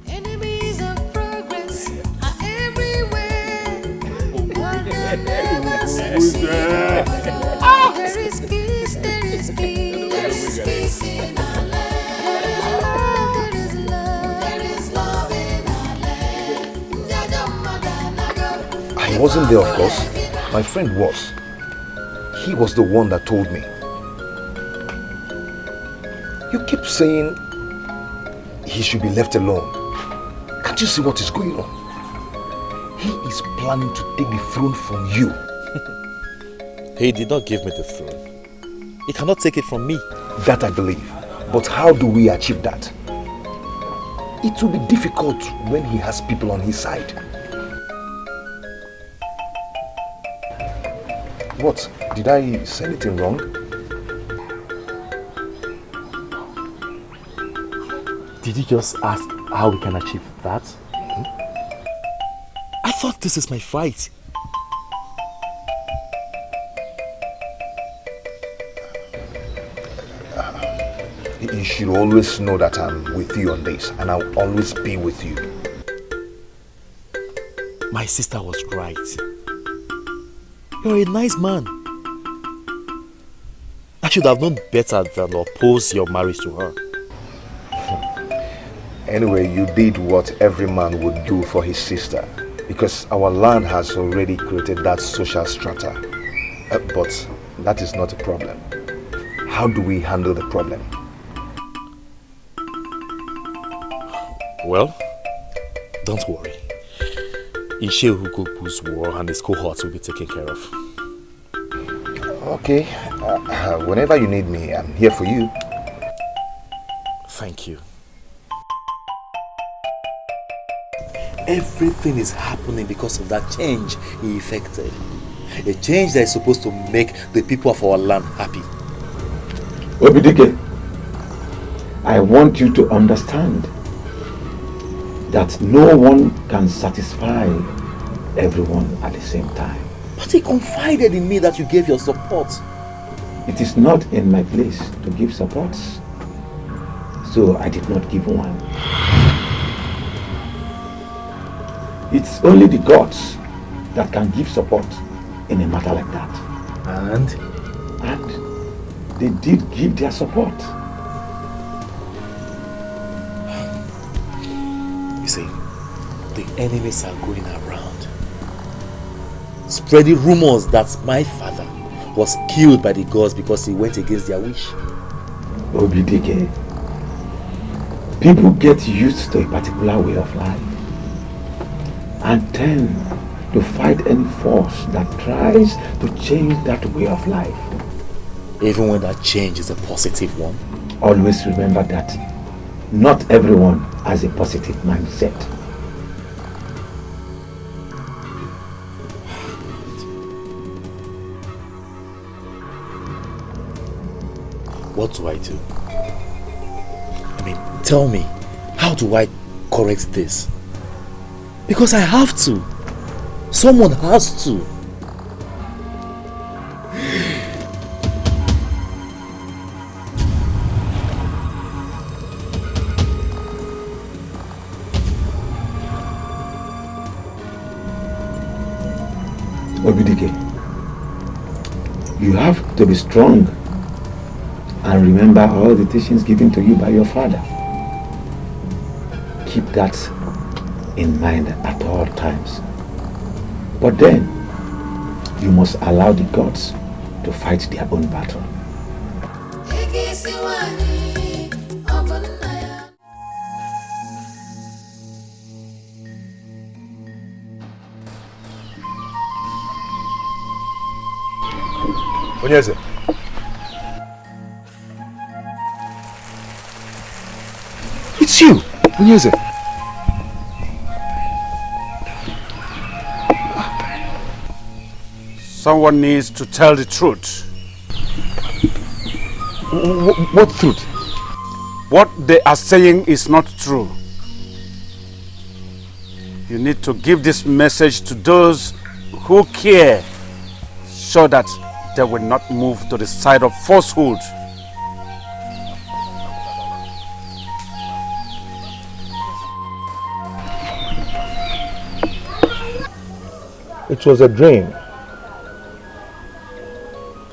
Enemies of progress are everywhere, but they'll never succeed. There is peace, there is peace, there is peace in our land. There is love, there is love in our land. I wasn't there, of course. My friend was. He was the one that told me. You keep saying he should be left alone. Can't you see what is going on? He is planning to take the throne from you. He did not give me the throne. He cannot take it from me. That I believe. But how do we achieve that? It will be difficult when he has people on his side. What? Did I say anything wrong? Did you just ask how we can achieve that? I thought this is my fight. You should always know that I'm with you on this, and I'll always be with you. My sister was right. You're a nice man. I should have known better than oppose your marriage to her. Anyway, you did what every man would do for his sister, because our land has already created that social strata. But that is not a problem. How do we handle the problem? Well, don't worry. Ichie Ugezu's war and his cohorts will be taken care of. Okay. Whenever you need me, I'm here for you. Thank you. Everything is happening because of that change he effected. A change that is supposed to make the people of our land happy. Obidike, I want you to understand that no one can satisfy everyone at the same time. But he confided in me that you gave your support. It is not in my place to give support, so I did not give one. It's only the gods that can give support in a matter like that. And they did give their support. You see, the enemies are going around, spreading rumors that my father was killed by the gods because he went against their wish. Obidike, people get used to a particular way of life and tend to fight any force that tries to change that way of life. Even when that change is a positive one? Always remember that not everyone has a positive mindset. What do I do? I mean, tell me, how do I correct this? Because I have to. Someone has to. Obidike, you have to be strong and remember all the teachings given to you by your father. Keep that in mind at all times. But then, you must allow the gods to fight their own battle. Onyeze. It's you, Onyeze. Someone needs to tell the truth. What truth? What they are saying is not true. You need to give this message to those who care, so that they will not move to the side of falsehood. It was a dream.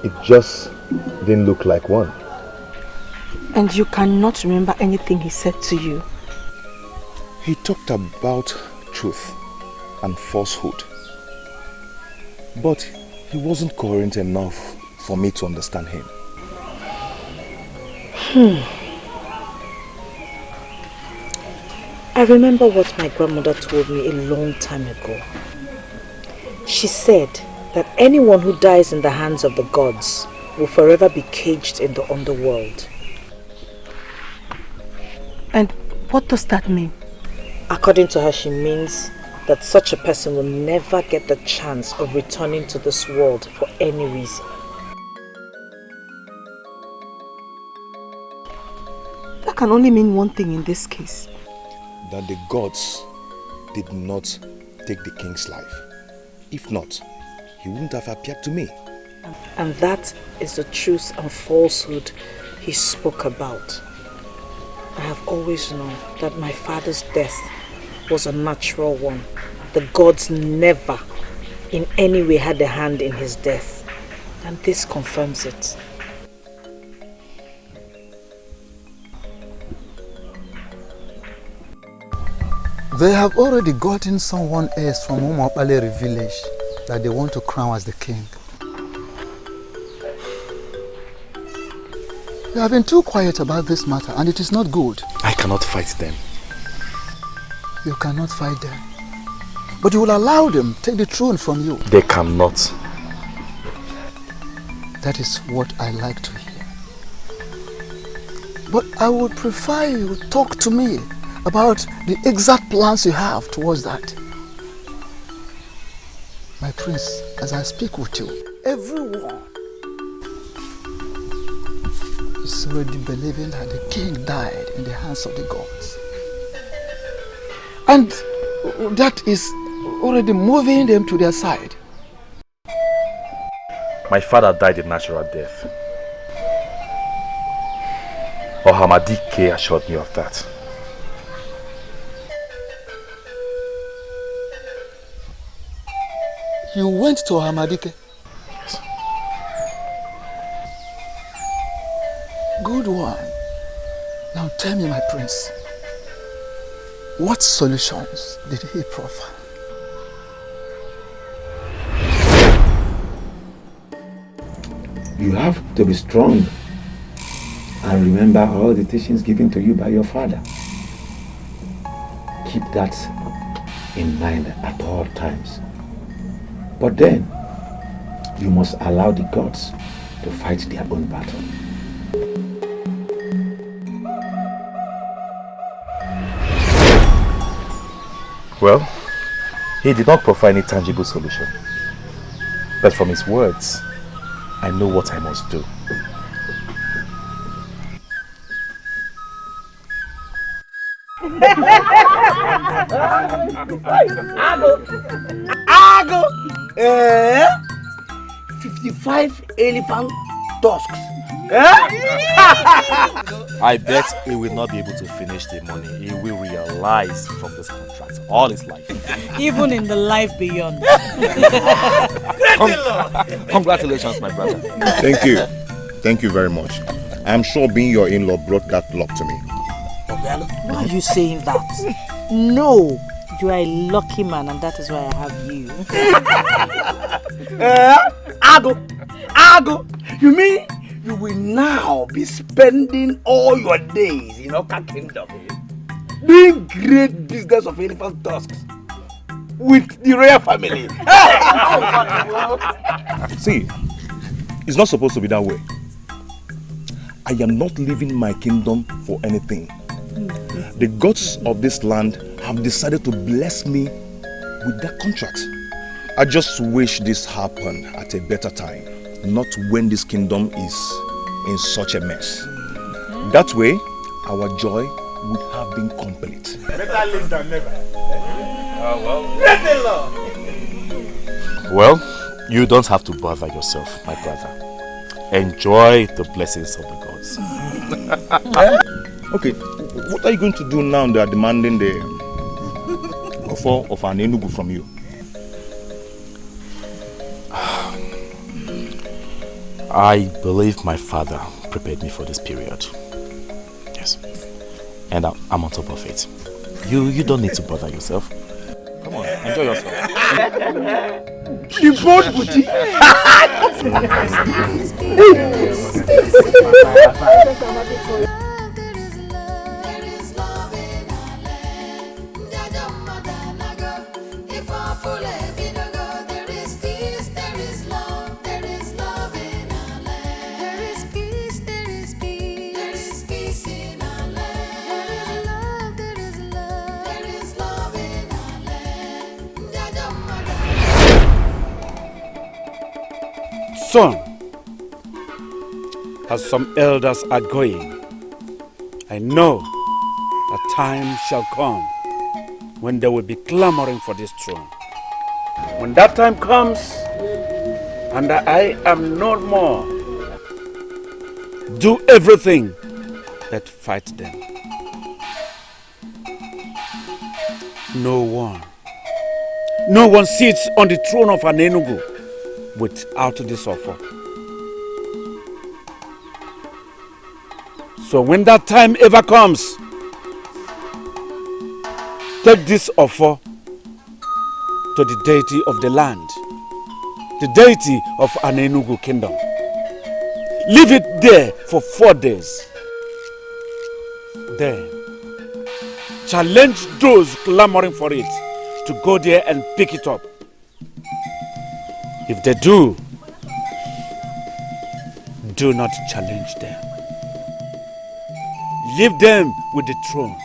It just didn't look like one. And you cannot remember anything he said to you? He talked about truth and falsehood. But he wasn't coherent enough for me to understand him. I remember what my grandmother told me a long time ago. She said that anyone who dies in the hands of the gods will forever be caged in the underworld. And what does that mean? According to her, she means that such a person will never get the chance of returning to this world for any reason. That can only mean one thing in this case. That the gods did not take the king's life. If not, he wouldn't have appeared to me. And that is the truth and falsehood he spoke about. I have always known that my father's death was a natural one. The gods never in any way had a hand in his death. And this confirms it. They have already gotten someone else from Umapalere village that they want to crown as the king. You have been too quiet about this matter and it is not good. I cannot fight them. You cannot fight them. But you will allow them to take the throne from you. They cannot. That is what I like to hear. But I would prefer you talk to me about the exact plans you have towards that. My prince, as I speak with you, everyone is already believing that the king died in the hands of the gods. And that is already moving them to their side. My father died a natural death. Ohamadike assured me of that. You went to Ohamadike? Yes. Good one. Now tell me, my prince, what solutions did he proffer? You have to be strong and remember all the teachings given to you by your father. Keep that in mind at all times. But then, you must allow the gods to fight their own battle. Well, he did not provide any tangible solution. But from his words, I know what I must do. Ago! 55 elephant tusks. I bet he will not be able to finish the money. He will realize from this contract all his life. Even in the life beyond. Congratulations, my brother. Thank you. Thank you very much. I'm sure being your in-law brought that luck to me. Why are you saying that? No, you are a lucky man and that is why I have you. Ago! You mean you will now be spending all your days in Oka Kingdom doing great business of elephant tusks with the royal family? See, it's not supposed to be that way. I am not leaving my kingdom for anything. The gods of this land have decided to bless me with that contract. I just wish this happened at a better time, not when this kingdom is in such a mess. That way, our joy would have been complete. Better late than never. Well, you don't have to bother yourself, my brother. Enjoy the blessings of the gods. Okay, what are you going to do now they are demanding the offer of an enugu from you? I believe my father prepared me for this period. Yes. And I'm on top of it. You don't need to bother yourself. Come on, enjoy yourself. The boat booty. Son, as some elders are going, I know a time shall come when they will be clamoring for this throne. When that time comes, and I am no more, do everything but fight them. No one sits on the throne of an Enugu without this offer. So when that time ever comes, take this offer to the deity of the land, the deity of an Enugu kingdom. Leave it there for 4 days. Then challenge those clamoring for it to go there and pick it up. If they do not challenge them. Leave them with the throne,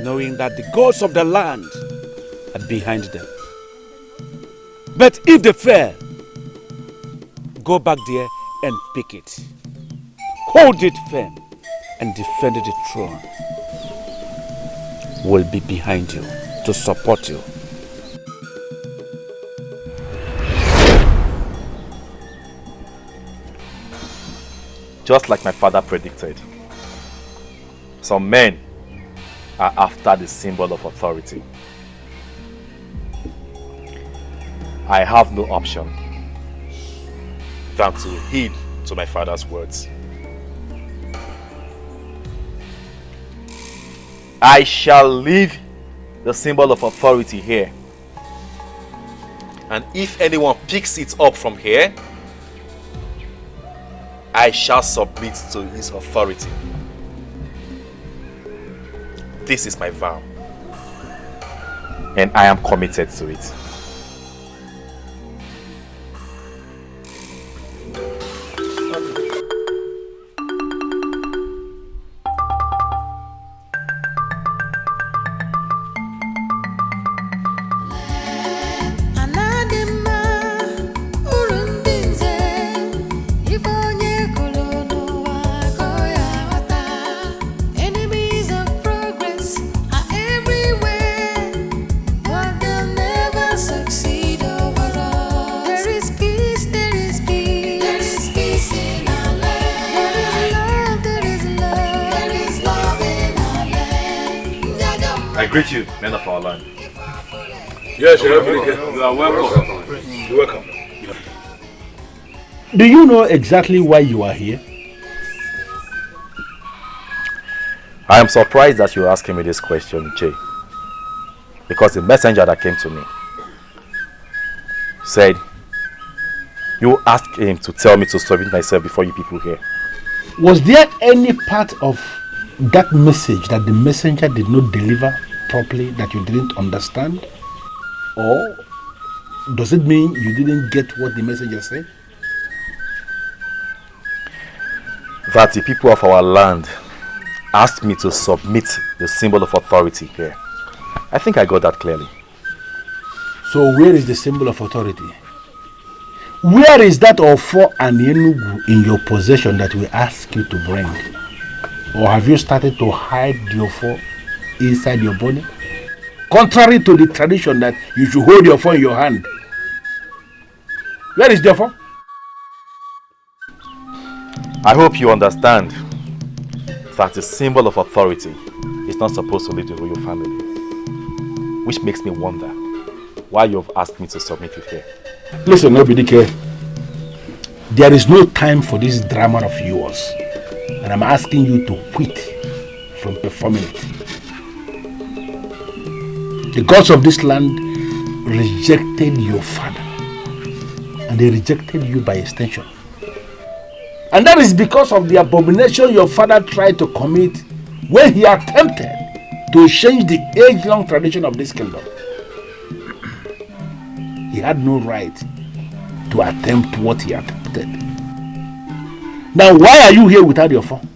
knowing that the gods of the land are behind them. But if they fail, go back there and pick it. Hold it firm and defend the throne. Will be behind you to support you. Just like my father predicted, some men are after the symbol of authority. I have no option than to heed to my father's words. I shall leave the symbol of authority here. And if anyone picks it up from here, I shall submit to his authority. This is my vow. And I am committed to it. I greet you, men of our land. Yes, you are welcome. You're welcome. Do you know exactly why you are here? I am surprised that you're asking me this question, Jay. Because the messenger that came to me said, you asked him to tell me to submit myself before you people here. Was there any part of that message that the messenger did not deliver properly that you didn't understand? Or does it mean you didn't get what the messenger said? That the people of our land asked me to submit the symbol of authority here. I think I got that clearly. So where is the symbol of authority? Where is that Ofo and Enugu in your possession that we ask you to bring? Or have you started to hide the Ofo inside your body? Contrary to the tradition that you should hold your phone in your hand. Where is the Ofo? I hope you understand that the symbol of authority is not supposed to leave the royal family. Which makes me wonder why you have asked me to submit it here. Listen, Obidike, there is no time for this drama of yours. And I'm asking you to quit from performing it. The gods of this land rejected your father. And they rejected you by extension. And that is because of the abomination your father tried to commit when he attempted to change the age-long tradition of this kingdom. He had no right to attempt what he attempted. Now, why are you here without your phone?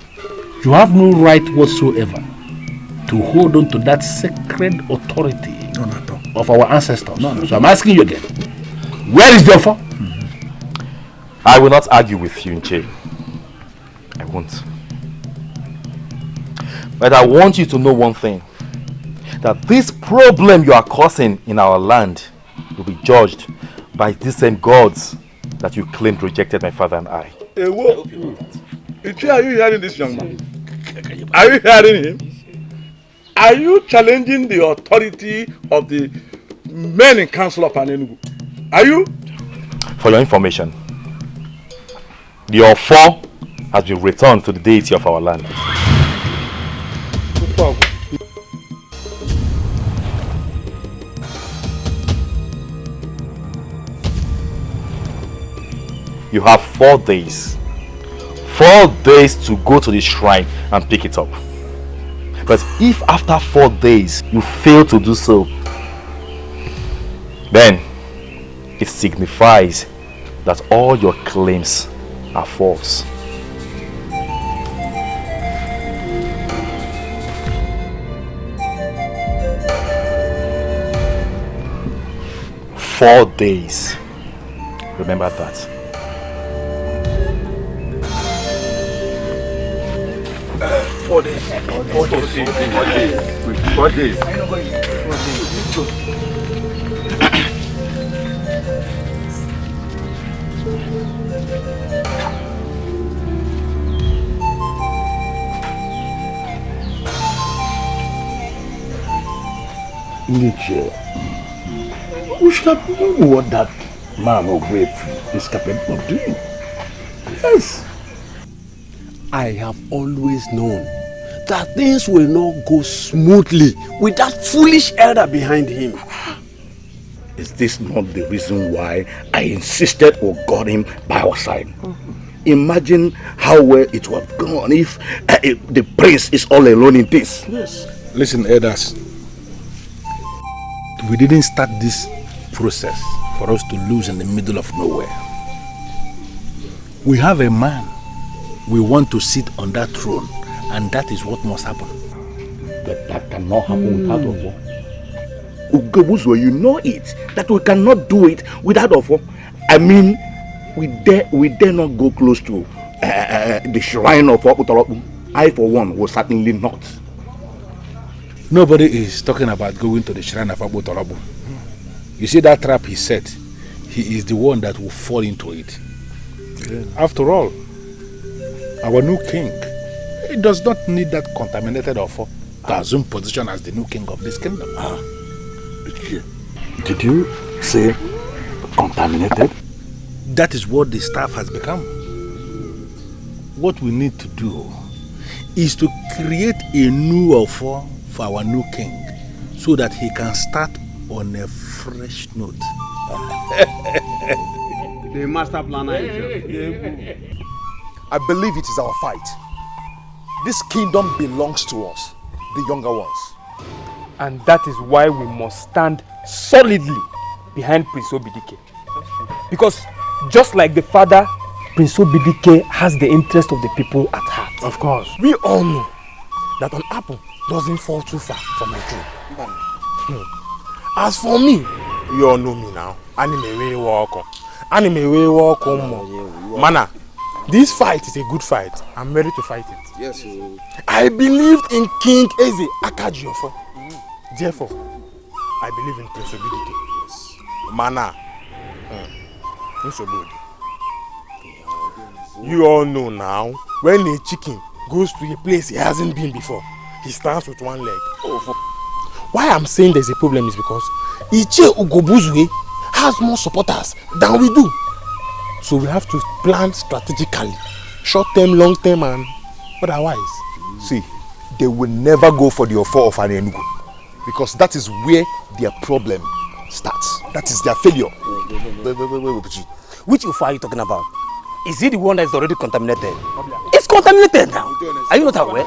You have no right whatsoever to hold on to that sacred authority of our ancestors. So I'm asking you again, where is your phone? I will not argue with you, Nche. I won't. But I want you to know one thing. That this problem you are causing in our land will be judged by these same gods that you claimed rejected my father and I. Hey, whoa. Nche, are you hearing this young man? Are you hearing him? Are you challenging the authority of the men in council of Enugu? Are you? For your information, the Ofo has been returned to the deity of our land. You have 4 days. 4 days to go to the shrine and pick it up. But if after 4 days you fail to do so, then it signifies that all your claims are false. Four days. Remember that. 4 days. 4 days. 4 days. 4 days. Micheal, we should have known what that man of rape is capable of doing. Yes. I have always known that things will not go smoothly with that foolish elder behind him. Is this not the reason why I insisted we got him by our side? Imagine how well it would have gone if the prince is all alone in this. Yes. Listen, elders. We didn't start this process for us to lose in the middle of nowhere. We have a man we want to sit on that throne, and that is what must happen. But that cannot happen without Ofo. Ugezu, you know it, that we cannot do it without Ofo. I mean, we dare not go close to the shrine of Akpotha. I, for one, will certainly not. Nobody is talking about going to the shrine of Akpotha. You see that trap he set? He is the one that will fall into it. Yeah. After all, our new king, he does not need that contaminated Ofo to assume position as the new king of this kingdom. Did you say contaminated? That is what the staff has become. What we need to do is to create a new Ofo for our new king so that he can start on a fresh note. The master planner. I believe it is our fight. This kingdom belongs to us, the younger ones. And that is why we must stand solidly behind Prince Obidike. Because just like the father, Prince Obidike has the interest of the people at heart. Of course. We all know that an apple doesn't fall too far from a tree. As for me, you all know me now. Mana, this fight is a good fight. I'm ready to fight it. Yes. I believed in King Eze Akajiofo. Therefore, I believe in Prince Obidike. Yes. Mana. You all know now, when a chicken goes to a place he hasn't been before, he stands with one leg. Why I'm saying there's a problem is because Iche Ugezu has more supporters than we do. So we have to plan strategically, short term, long term, and otherwise. See, they will never go for the Ofo of Enugu because that is where their problem starts. That is their failure. Wait. Which Ofo are you talking about? Is it the one that is already contaminated? It's contaminated now. Are you not aware?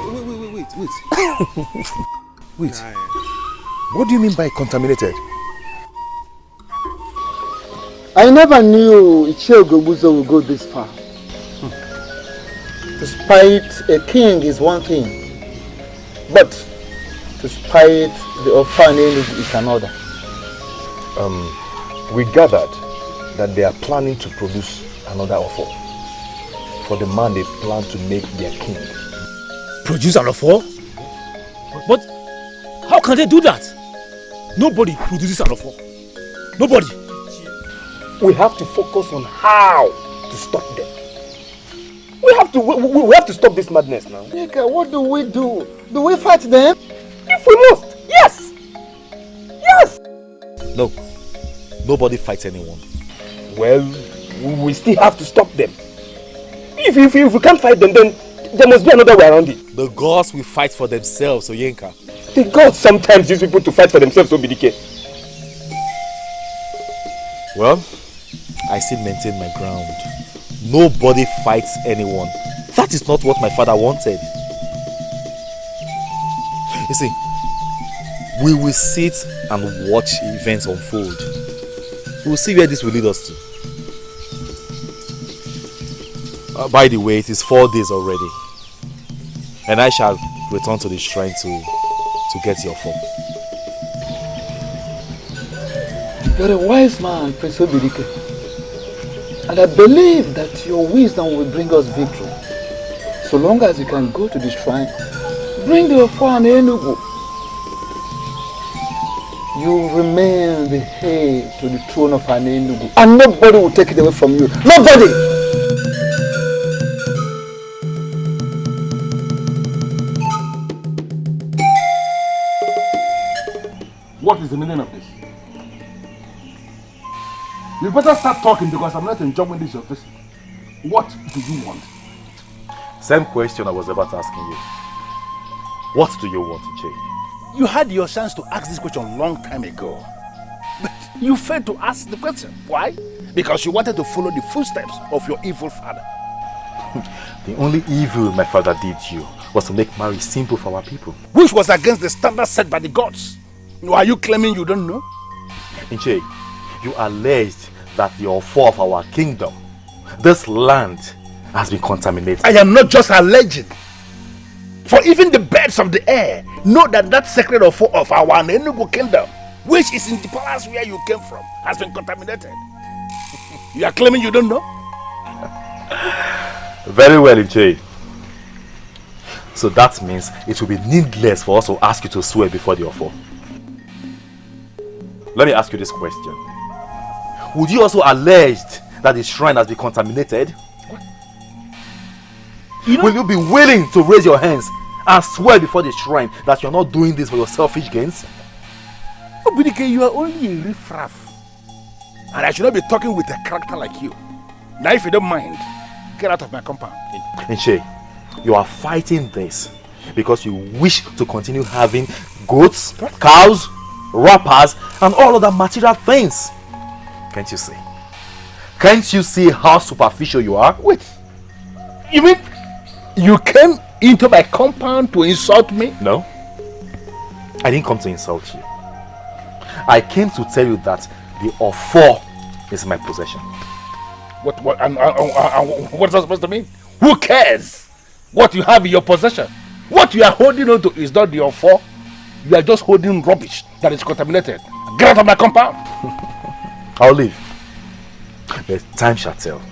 Wait. What do you mean by contaminated? I never knew Micheal would go this far. To spite a king is one thing, but to spite the orphanage is another. We gathered that they are planning to produce another Ofo for the man they plan to make their king. Produce an Ofo? But how can they do that? Nobody produces an Ofo. Nobody. We have to focus on how to stop them. We have to stop this madness now. Nika, what do we do? Do we fight them? If we must, yes! Yes! No, nobody fights anyone. Well, we still have to stop them. If we can't fight them, then there must be another way around it. The gods will fight for themselves, Oyenka. The gods sometimes use people to fight for themselves, Obidike. Well, I still maintain my ground. Nobody fights anyone. That is not what my father wanted. You see, we will sit and watch events unfold. We will see where this will lead us to. By the way, it is 4 days already. And I shall return to the shrine to get your form. You're a wise man, Prince Obidike. And I believe that your wisdom will bring us victory. So long as you can go to the shrine, bring the Ofo and Enugu. You remain the heir to the throne of Enugu. And nobody will take it away from you. Nobody! What is the meaning of this? You better start talking because I'm not enjoying this your visit. What do you want? Same question I was about asking you. What do you want, Iche? You had your chance to ask this question a long time ago. But you failed to ask the question. Why? Because you wanted to follow the footsteps of your evil father. The only evil my father did you was to make marriage simple for our people. Which was against the standards set by the gods. Are you claiming you don't know? Inche, you alleged that the offer of our kingdom, this land, has been contaminated. I am not just alleging. For even the birds of the air know that that sacred offer of our Enugu kingdom, which is in the palace where you came from, has been contaminated. You are claiming you don't know? Very well, Inche. So that means it will be needless for us to ask you to swear before the offer. Let me ask you this question. Would you also allege that the shrine has been contaminated? Will you be willing to raise your hands and swear before the shrine that you're not doing this for your selfish gains? Obidike, you are only a riffraff. And I should not be talking with a character like you. Now if you don't mind, get out of my compound. Inche, you are fighting this because you wish to continue having goats, cows, wrappers, and all other material things. Can't you see? Can't you see how superficial you are? Wait, you mean you came into my compound to insult me? No, I didn't come to insult you. I came to tell you that the offer is my possession. What is that supposed to mean? Who cares what you have in your possession? What you are holding on to is not the offer. You are just holding rubbish that is contaminated. Get out of my compound. I'll leave. But time shall tell.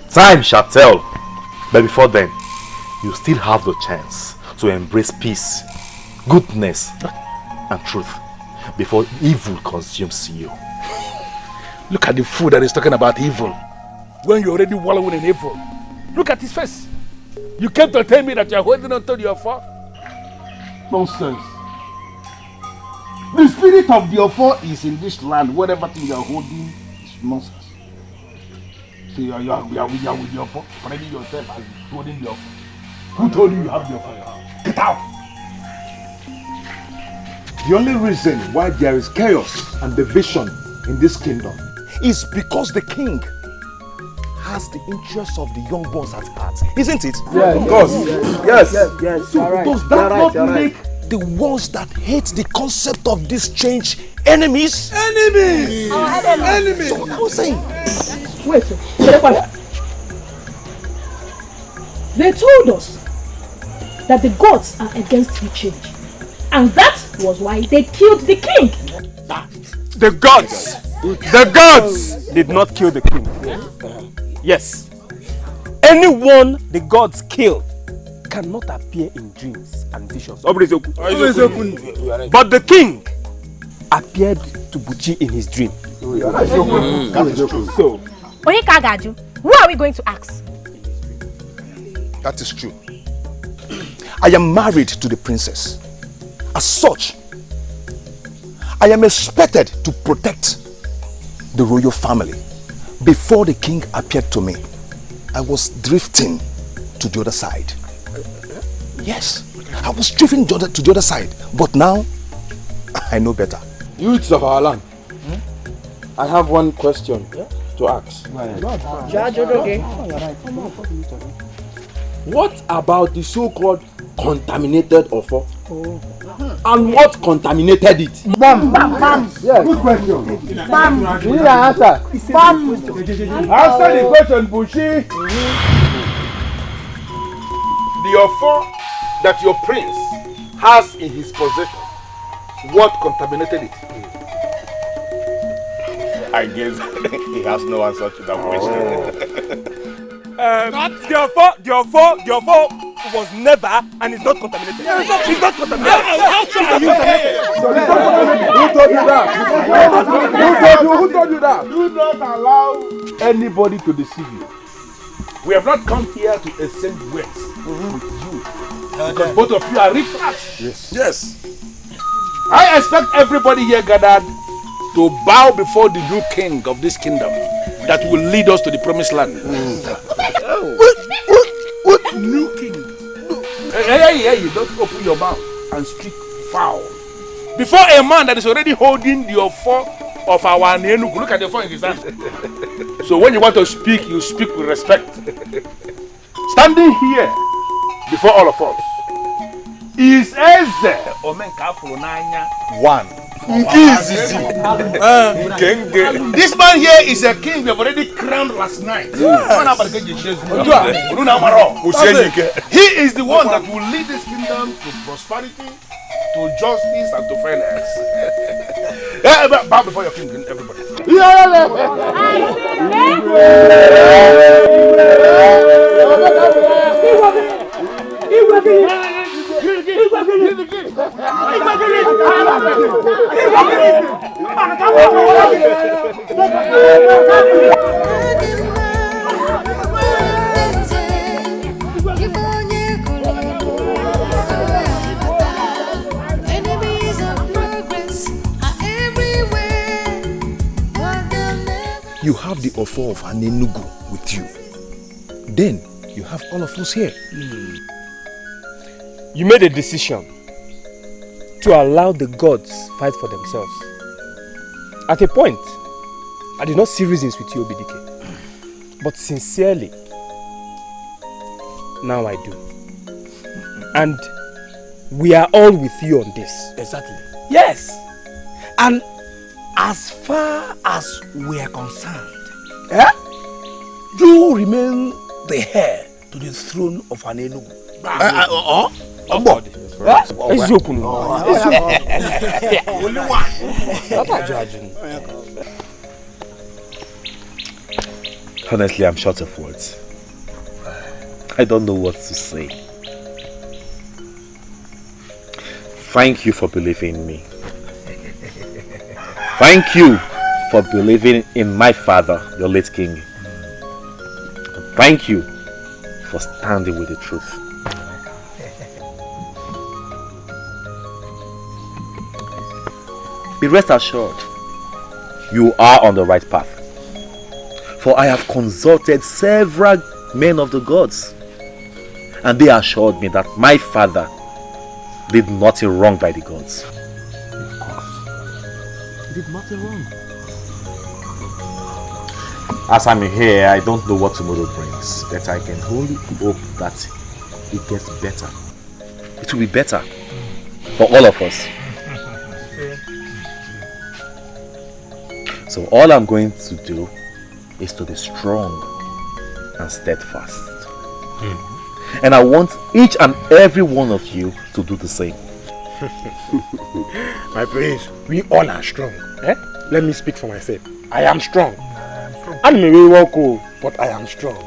Time shall tell. But before then, you still have the chance to embrace peace, goodness, and truth before evil consumes you. Look at the fool that is talking about evil when you're already wallowing in evil. Look at his face. You came to tell me that you're holding on to the offer? Nonsense. The spirit of the offer is in this land. Whatever thing you're holding is nonsense. So you are with the offer, spreading yourself as holding the offer. Who told you you have the offer? Get out! The only reason why there is chaos and division in this kingdom is because the king has the interests of the young ones at heart, isn't it? Yes, of course. Yes. So Right. does that not You're make right. the ones that hate the concept of this change enemies? Enemies! Enemies! So what I was saying. Wait, they told us that the gods are against the change. And that was why they killed the king. The gods did not kill the king. Yes. Anyone the gods kill cannot appear in dreams and visions. But the king appeared to Buchi in his dream. That is true. So, Onyekagaju, who are we going to ask? that is true. I am married to the princess. As such, I am expected to protect the royal family. Before the king appeared to me, I was drifting to the other side. Yes, I was drifting to the other side. But now, I know better. Youths of our land, I have one question to ask. What about the so-called contaminated offer? And what contaminated it? Yes. Good question. You need an answer. Answer the question, Bushi. The offer that your prince has in his possession, what contaminated it? I guess he has no answer to that question. The offer was never and is not contaminated. It's not contaminated. Who told you that? Do not allow anybody to deceive you. We have not come here to exchange words with you. Because both of you are riffraff. Yes. I expect everybody here gathered to bow before the new king of this kingdom that will lead us to the promised land. What new king? Hey, don't open your mouth and speak foul. Before a man that is already holding the offer of our Nenugu, look at the offer in his hand. So when you want to speak, you speak with respect. standing here before all of us is Eze one. This man here is a king we have already crowned last night. He is the one that will lead this kingdom to prosperity, to justice, and to fairness. Bow before your king, everybody. You have the offer of Anenugu with you. Then you have all of us here. You made a decision to allow the gods fight for themselves. At a point, I did not see reasons with you, Obidike. But sincerely, now I do. And we are all with you on this. Exactly. Yes. And as far as we are concerned, you remain the heir to the throne of Anenugu. Only one. Honestly, I'm short of words. I don't know what to say. Thank you for believing in me. Thank you for believing in my father, your late king. Thank you for standing with the truth. Be rest assured, you are on the right path. For I have consulted several men of the gods, and they assured me that my father did nothing wrong by the gods. He did nothing wrong. As I'm here, I don't know what tomorrow brings, but I can only hope that it gets better. It will be better for all of us. So all I'm going to do is to be strong and steadfast. And I want each and every one of you to do the same. My prince, we all are strong. Let me speak for myself. I am strong. I may be walk, but I am strong.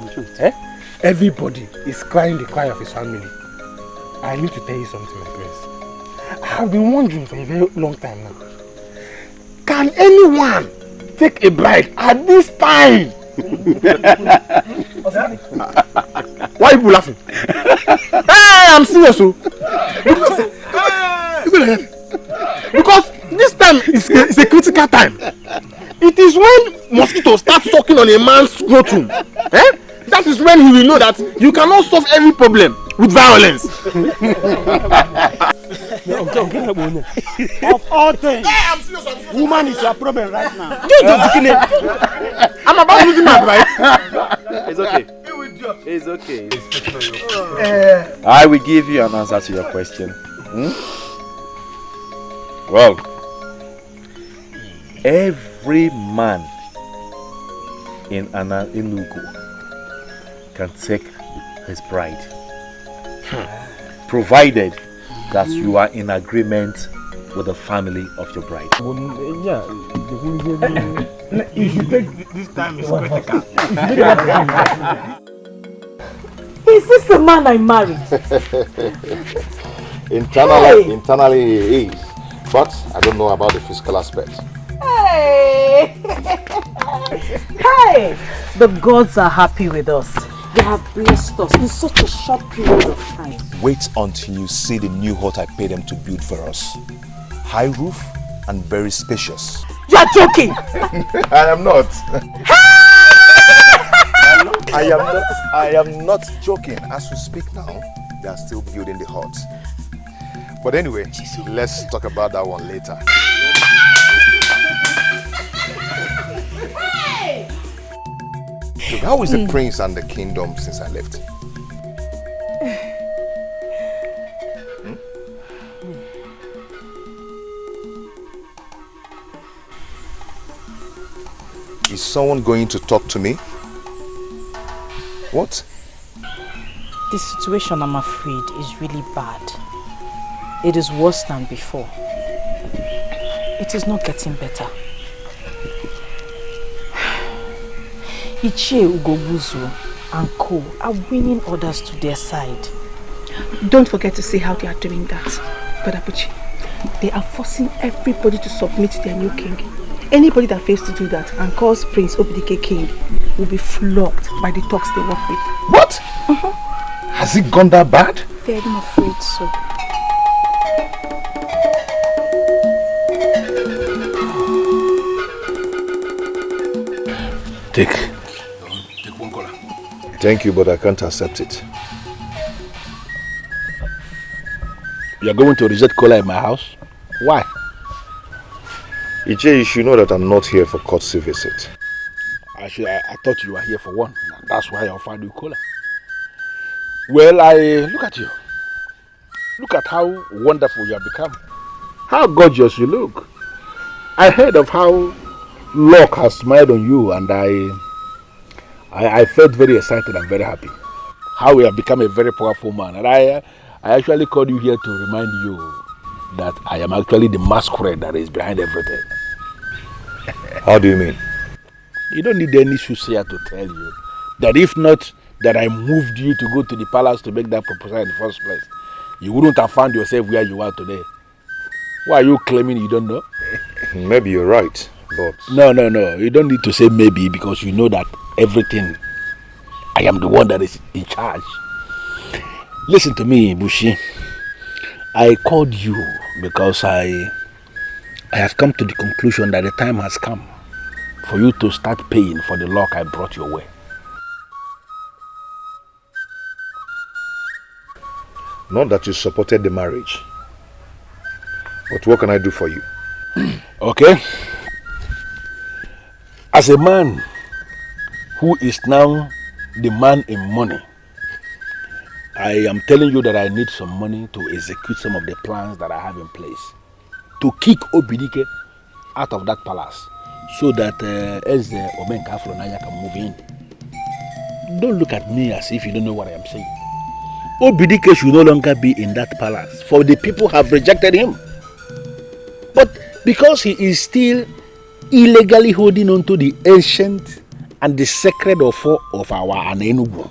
Everybody is crying the cry of his family. I need to tell you something, my prince. I have been wondering for a very long time now. Can anyone take a bride at this time? Why are you laughing? Hey, I'm serious. Because this time is a critical time. It is when mosquitoes start sucking on a man's scrotum. That is when he will know that you cannot solve every problem with violence. Of all things, woman is your problem right now. I'm about losing my bride. It's okay. It's okay. I will give you an answer to your question. Well, every man in Anenugu can take his bride, provided that you are in agreement with the family of your bride. You should take this time is critical. Is this the man I married? Internally he is, but I don't know about the physical aspect. Hey! Hey! The gods are happy with us. They have blessed us in such a short period of time. Wait until you see the new hut I paid them to build for us. High roof and very spacious. You are joking! I am not. I am not joking. As we speak now, they are still building the hut. But anyway, let's talk about that one later. So how is the prince and the kingdom since I left? someone going to talk to me? What? The situation, I'm afraid, is really bad. It is worse than before. It is not getting better. Ugezu Ugezu and co are winning others to their side. Don't forget to see how they are doing that, Brother Buchi. They are forcing everybody to submit to their new king. Anybody that fails to do that and calls Prince Obidike king will be flogged by the thugs they work with. What? Has it gone that bad? Very afraid so. Take one cola. Thank you, but I can't accept it. You're going to reject cola in my house? Why? Ije, you should know that I'm not here for courtesy visit. I thought you were here for one. That's why I offered you cola. Well, look at you. Look at how wonderful you have become. How gorgeous you look. I heard of how luck has smiled on you, and I felt very excited and very happy. How you have become a very powerful man. And I actually called you here to remind you that I am actually the masquerade that is behind everything. How do you mean? You don't need any soothsayer to tell you that if not that I moved you to go to the palace to make that proposal in the first place, you wouldn't have found yourself where you are today. Why are you claiming you don't know? Maybe you're right, but... No. You don't need to say maybe, because you know that everything, I am the one that is in charge. Listen to me, Bushi. I called you because I have come to the conclusion that the time has come for you to start paying for the luck I brought your way. Not that you supported the marriage, but what can I do for you? Okay. As a man who is now the man in money, I am telling you that I need some money to execute some of the plans that I have in place to kick Obidike out of that palace so that Eze Omenka Afronaya can move in. Don't look at me as if you don't know what I am saying. Obidike should no longer be in that palace, for the people have rejected him. But because he is still illegally holding on to the ancient and the sacred offer of our Anenugu,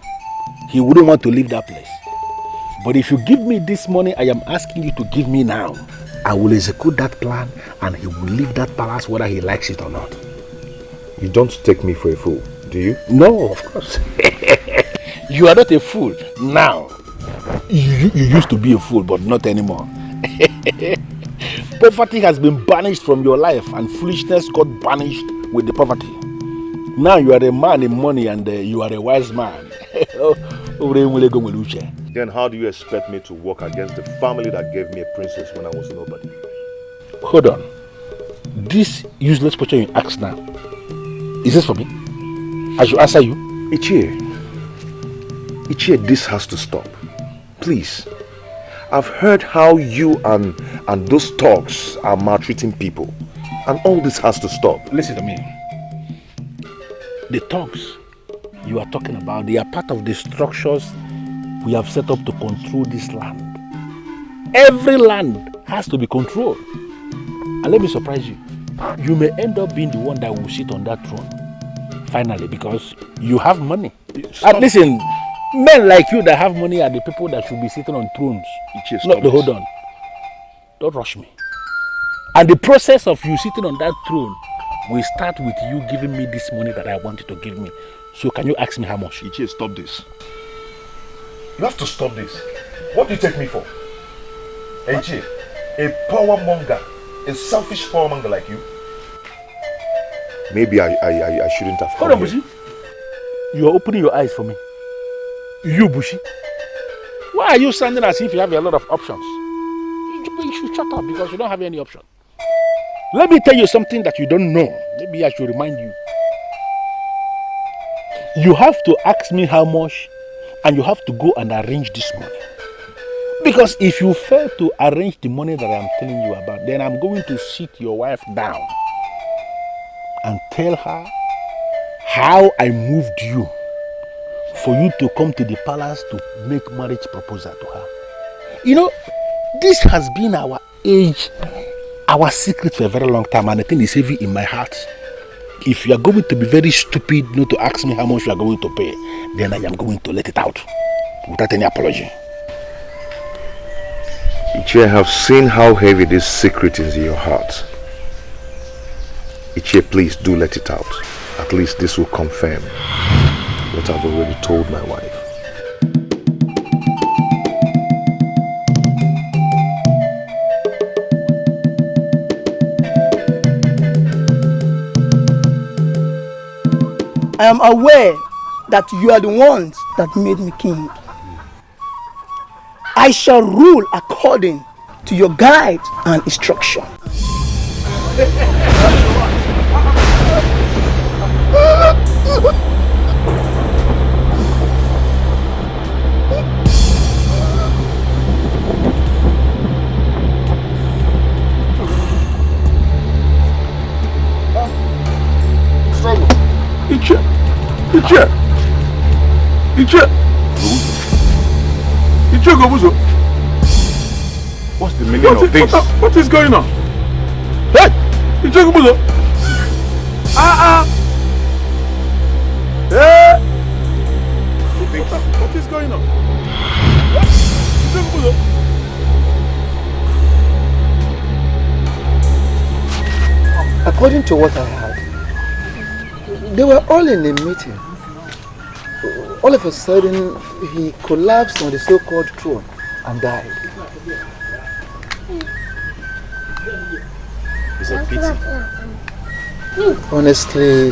he wouldn't want to leave that place. But if you give me this money I am asking you to give me now, I will execute that plan and he will leave that palace whether he likes it or not. You don't take me for a fool, do you? No, of course. You are not a fool now. You used to be a fool, but not anymore. Poverty has been banished from your life and foolishness got banished with the poverty. Now you are a man in money and you are a wise man. Then how do you expect me to work against the family that gave me a princess when I was nobody? Hold on. This useless question you ask now, is this for me? I should answer you. Ichie, this has to stop. Please. I've heard how you and those thugs are maltreating people. And all this has to stop. Listen to me. The thugs you are talking about, they are part of the structures we have set up to control this land. Every land has to be controlled. And let me surprise you. You may end up being the one that will sit on that throne. Finally, because you have money. And listen, men like you that have money are the people that should be sitting on thrones. Hold on. Don't rush me. And the process of you sitting on that throne will start with you giving me this money that I want you to give me. So can you ask me how much? Ichie, stop this. You have to stop this. What do you take me for? Ichie, a power monger, a selfish power monger like you? Maybe I shouldn't have come. Hold on, Bushi. You are opening your eyes for me. You, Bushi. Why are you sounding as if you have a lot of options? You should shut up because you don't have any option. Let me tell you something that you don't know. Maybe I should remind you. You have to ask me how much and you have to go and arrange this money. Because if you fail to arrange the money that I'm telling you about, then I'm going to sit your wife down and tell her how I moved you for you to come to the palace to make marriage proposal to her. You know, this has been our age, our secret for a very long time, and the thing is heavy in my heart. If you are going to be very stupid not to ask me how much you are going to pay, then I am going to let it out without any apology. Ichie, I have seen how heavy this secret is in your heart. Ichie, please do let it out. At least this will confirm what I've already told my wife. I am aware that you are the ones that made me king. I shall rule according to your guide and instruction. Ichie Ugezu. What's the meaning of this? What is going on? Hey! Ichie Ugezu. Hey! What is going on? Ichie Ugezu. According to what I heard, they were all in a meeting. All of a sudden, he collapsed on the so-called throne and died. It's a pity. Honestly,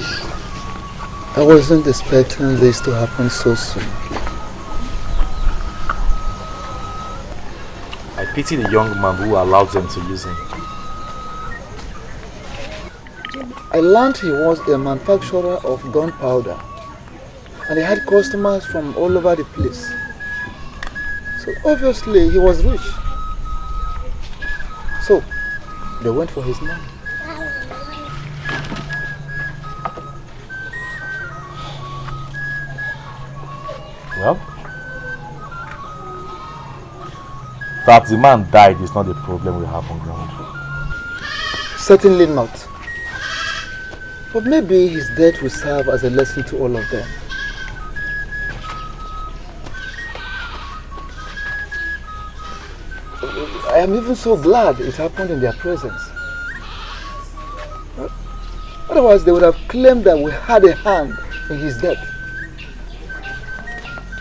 I wasn't expecting this to happen so soon. I pity the young man who allowed them to use him. I learned he was a manufacturer of gunpowder, and he had customers from all over the place. So obviously he was rich. So they went for his money. Well, that the man died is not the problem we have on ground. Certainly not. But maybe his death will serve as a lesson to all of them. I am even so glad it happened in their presence. Otherwise, they would have claimed that we had a hand in his death.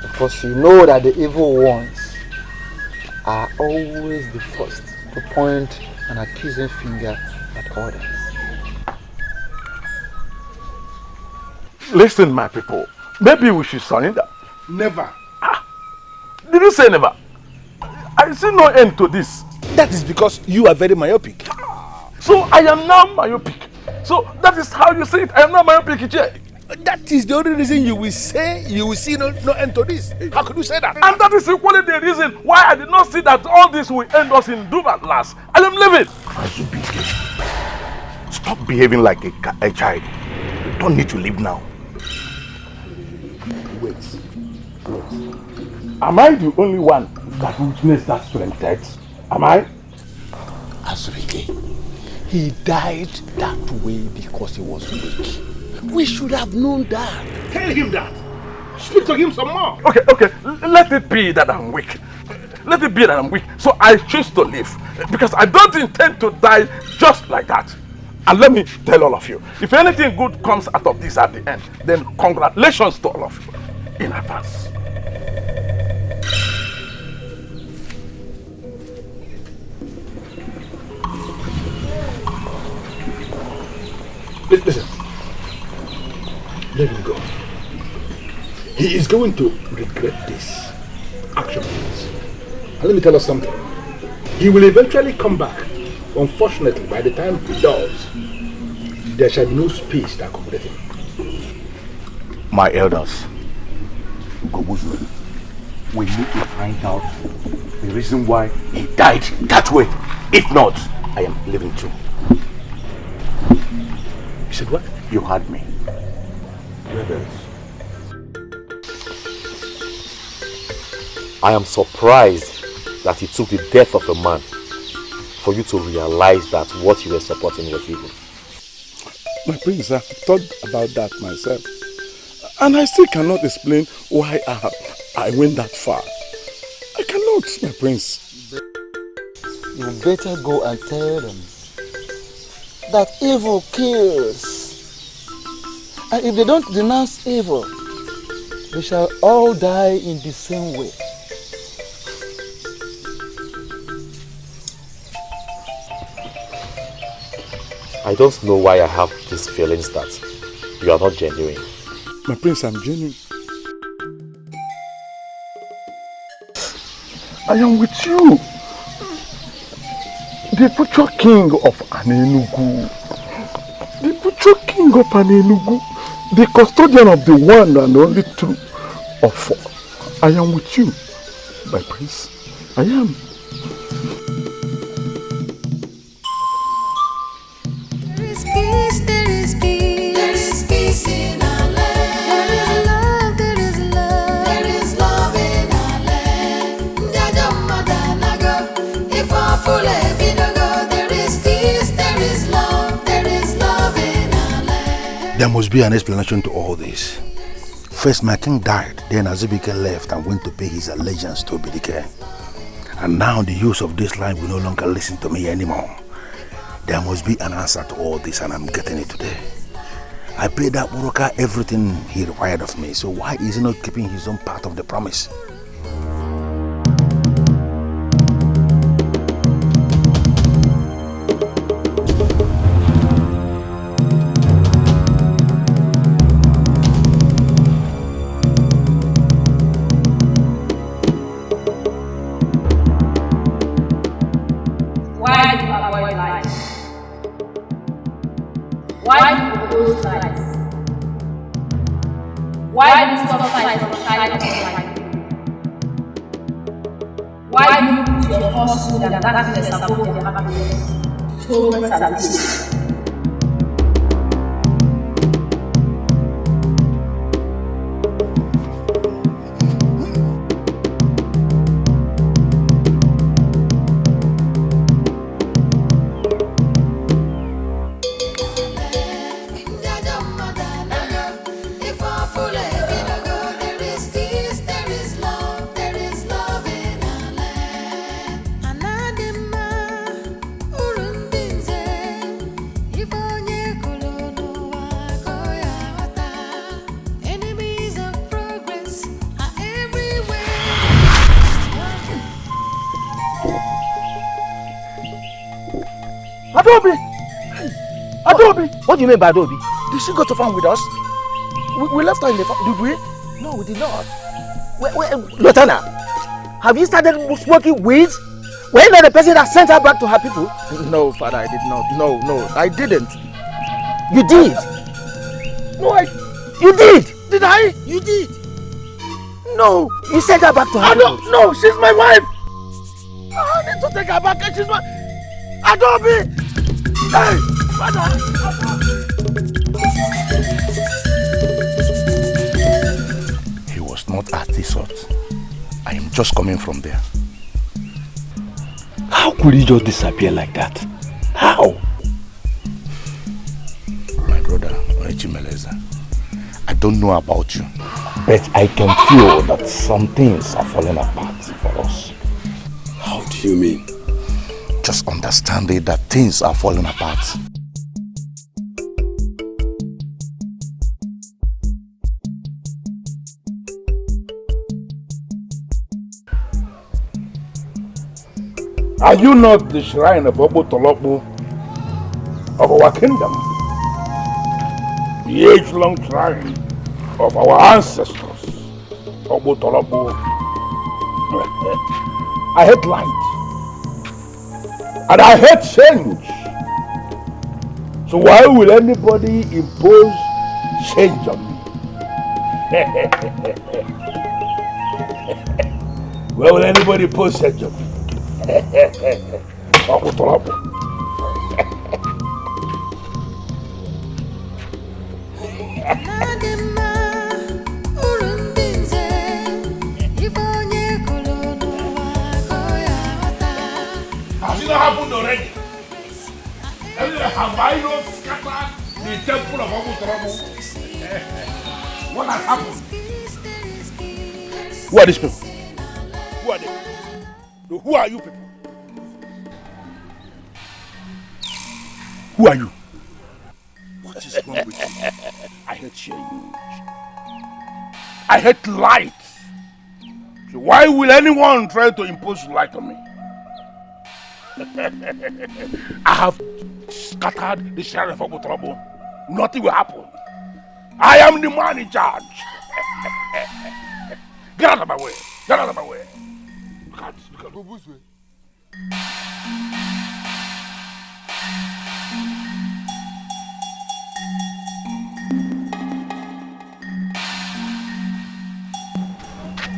Of course, you know that the evil ones are always the first to point an accusing finger at others. Listen, my people. Maybe we should surrender. Never. Did you say never? I see no end to this. That is because you are very myopic. So I am now myopic. So that is how you see it. I am now myopic, Ichie. That is the only reason you will say you will see no end to this. How could you say that? And that is equally the reason why I did not see that all this will end us in doom at last. I am leaving. Stop behaving like a child. You don't need to leave now. Wait. Am I the only one that witnessed that strange death? Am I? Azurike, he died that way because he was weak. We should have known that. Tell him that. Speak to him some more. Okay. Let it be that I'm weak. Let it be that I'm weak. So I choose to live. Because I don't intend to die just like that. And let me tell all of you, if anything good comes out of this at the end, then congratulations to all of you in advance. Listen. Let him go. He is going to regret this action. And let me tell us something. He will eventually come back. Unfortunately, by the time he does, there shall be no space to accommodate him. My elders, Ugezu, we need to find out the reason why he died that way. If not, I am leaving too. You said what? You heard me. I am surprised that it took the death of a man for you to realize that what you were supporting was evil. My prince, I've thought about that myself. And I still cannot explain why I went that far. I cannot, my prince. You better go and tell them that evil kills. And if they don't denounce evil, they shall all die in the same way. I don't know why I have these feelings that you are not genuine. My prince, I'm genuine. I am with you. The future king of Anenugu. The future king of Anenugu. The custodian of the one and only true of four. I am with you, my prince. I am. There is peace in our land. There is love, there is love in our land. If our full there is peace, there is love in our land. There must be an explanation to all this. First, my king died, then Azubike left and went to pay his allegiance to Obidike. And now the use of this line will no longer listen to me anymore. There must be an answer to all this, and I'm getting it today. I paid that Buruka everything he required of me, so why is he not keeping his own part of the promise? Why do you avoid lies? Why do you oppose lies? Why do you stop fights from shining upon my people? Why do you put your falsehood and darkness above your happiness, progress and peace? Adobe! Adobe! What do you mean by Adobe? Did she go to farm with us? We left her in the farm, did we? No, we did not. Lieutenant, have you started smoking weeds? Were you not the person that sent her back to her people? No, Father, I did not. No, I didn't. You did? No, You did? Did I? You did. No, you sent her back to her people. No, she's my wife. I need to take her back. She's my... Adobe! Hey, Father! He was not at this hut. I am just coming from there. How could he just disappear like that? How? My brother, Chimeleza, I don't know about you, but I can feel that some things are falling apart for us. How do you mean? Just understand it, that things are falling apart. Are you not the shrine of Obotolokbo of our kingdom? The age-long shrine of our ancestors, Obotolokbo. I hate light. And I hate change. So why will anybody impose change on me? Why will anybody impose change on me? not happened already? Have I not scattered the temple of Abu Trouble? What has happened? Who are these people? Who are they? Who are you people? Who are you? What is wrong with you? I hate change. I hate light. So why will anyone try to impose light on me? I have scattered the sheriff of trouble. Nothing will happen. I am the man in charge. Get out of my way. Get out of my way. You can't go this way.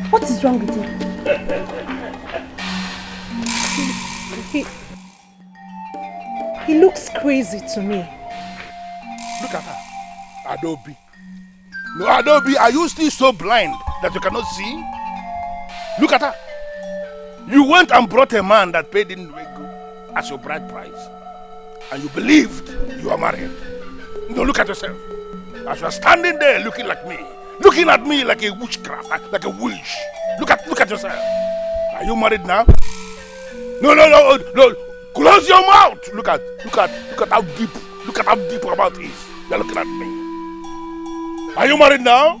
What is wrong with you? He looks crazy to me. Look at her. Adobe. No, Adobe, are you still so blind that you cannot see? Look at her. You went and brought a man that paid in Wego as your bride price. And you believed you are married. No, look at yourself. As you are standing there looking like me. Looking at me like a witchcraft, like a witch. Look at yourself. Are you married now? No. Close your mouth. Look at how deep. Look at how deep our mouth is. You're looking at me. Are you married now?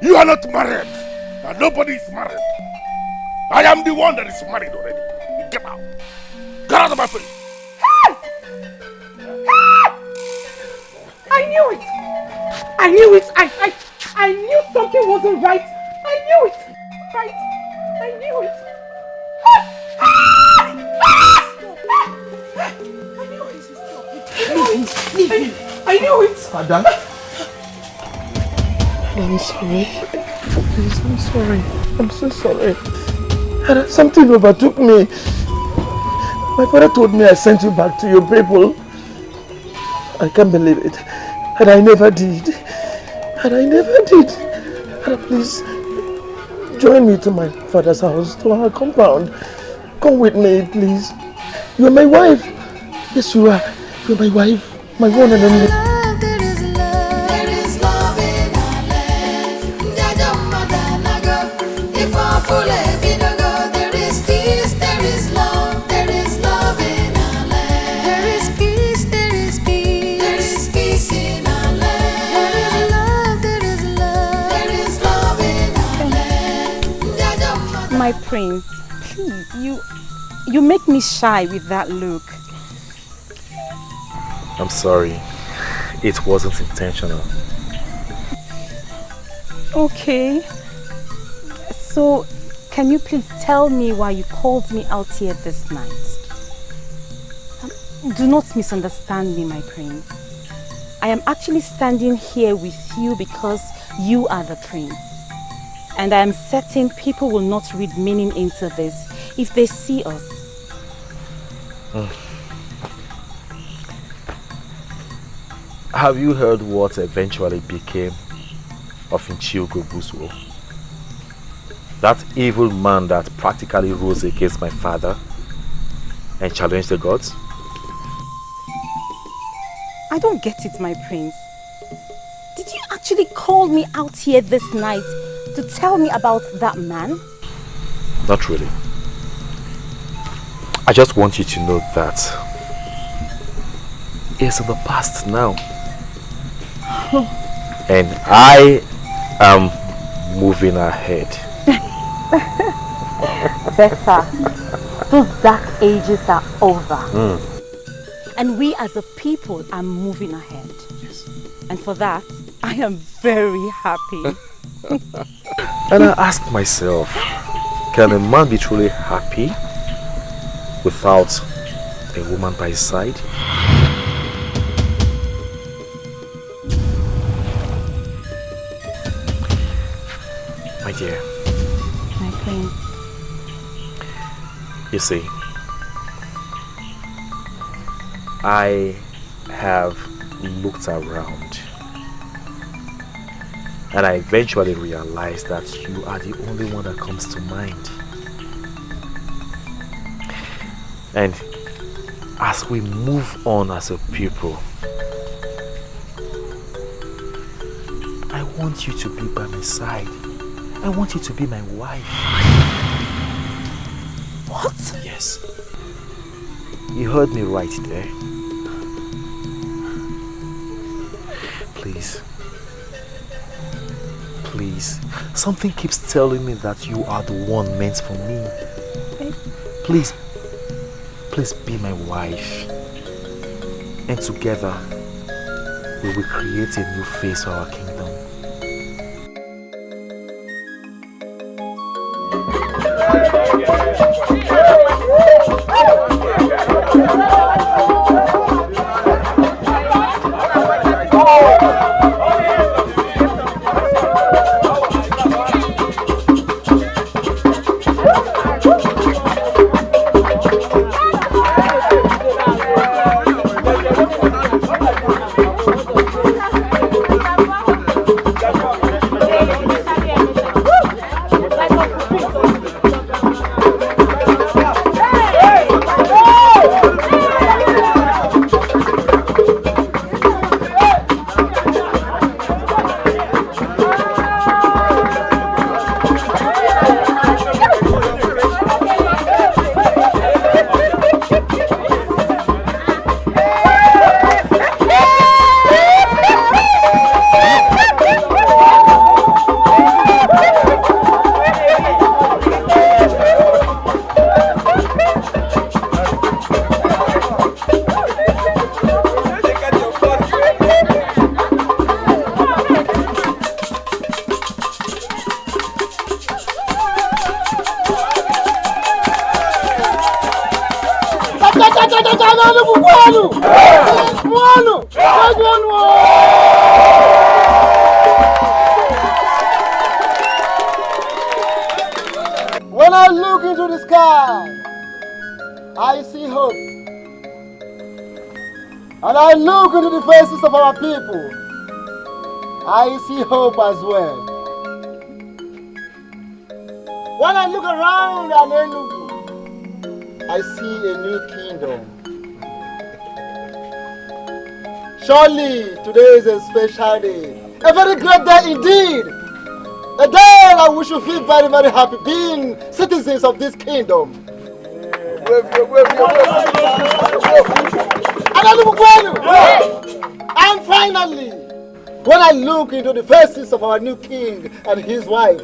You are not married. Now nobody is married. I am the one that is married already. Get out. Get out of my face. I knew it. I knew it. I knew something wasn't right. I knew it. Right? I knew it. Leave me. I knew it. Madam. I'm sorry. Please, I'm sorry. I'm so sorry. Something overtook me. My father told me I sent you back to your people. I can't believe it. And I never did. Please, join me to my father's house, to our compound. Come with me, please. You're my wife. Yes, you are. You're my wife. My one and only. My prince, please, you make me shy with that look. I'm sorry. It wasn't intentional. Okay. So, can you please tell me why you called me out here this night? Do not misunderstand me, my prince. I am actually standing here with you because you are the prince. And I am certain people will not read meaning into this if they see us. Have you heard what eventually became of Micheal Ugezu? That evil man that practically rose against my father and challenged the gods? I don't get it, my prince. Did you actually call me out here this night to tell me about that man? Not really. I just want you to know that it's in the past now. And I am moving ahead. Better. Those dark ages are over. And we as a people are moving ahead. Yes. And for that, I am very happy. And I ask myself, can a man be truly happy without a woman by his side? My dear. My prince. You see, I have looked around and I eventually realized that you are the only one that comes to mind. And as we move on as a people, I want you to be by my side. I want you to be my wife. What? Yes. You heard me right there. Please. Please. Something keeps telling me that you are the one meant for me. Please. Please be my wife. And together, we will create a new face for our kingdom. When I look into the sky, I see hope. And I look into the faces of our people, I see hope as well. When I look around Enugu, I see a new kingdom. Surely today is a special day, a very great day indeed. A day that we should feel very, very happy being citizens of this kingdom. And finally, when I look into the faces of our new king and his wife,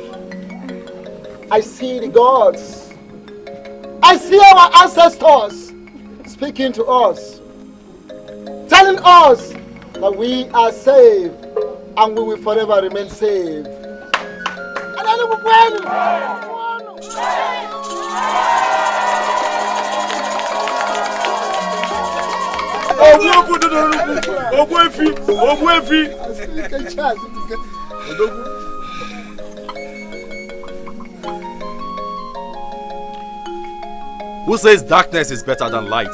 I see the gods. I see our ancestors speaking to us, telling us that we are saved and we will forever remain saved. Who says darkness is better than light?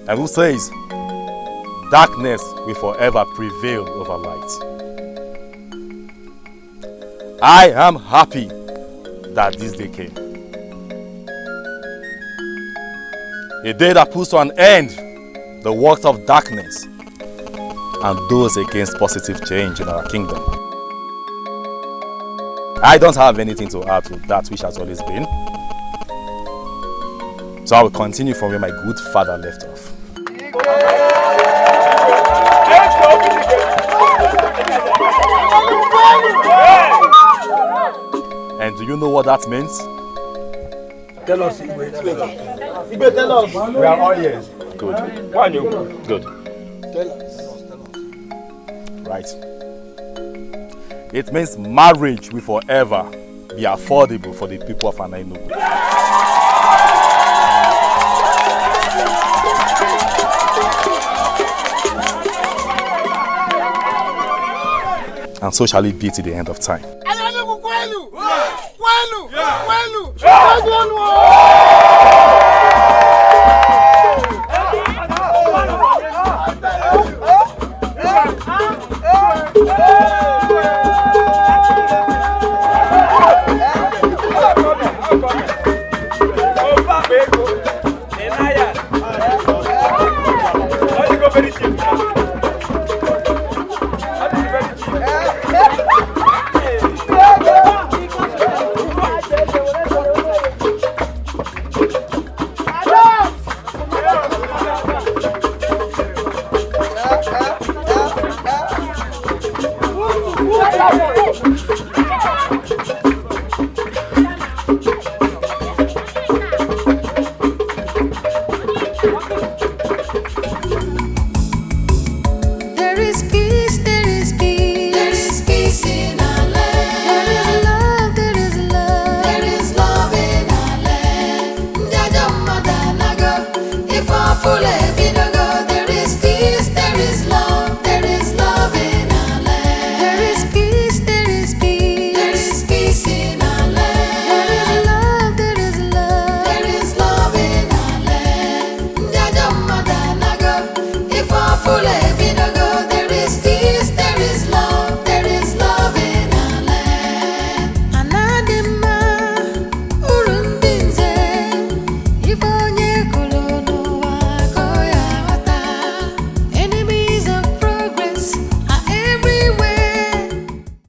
And who says darkness will forever prevail over light? I am happy that this day came. A day that puts to an end the works of darkness and those against positive change in our kingdom. I don't have anything to add to that which has always been. So I will continue from where my good father left off. And do you know what that means? Tell us. Ibe, tell us. We are all ears. Good. Why you? Good. Tell us. Right. It means marriage will forever be affordable for the people of Enugu. And so shall it be to the end of time. Yeah.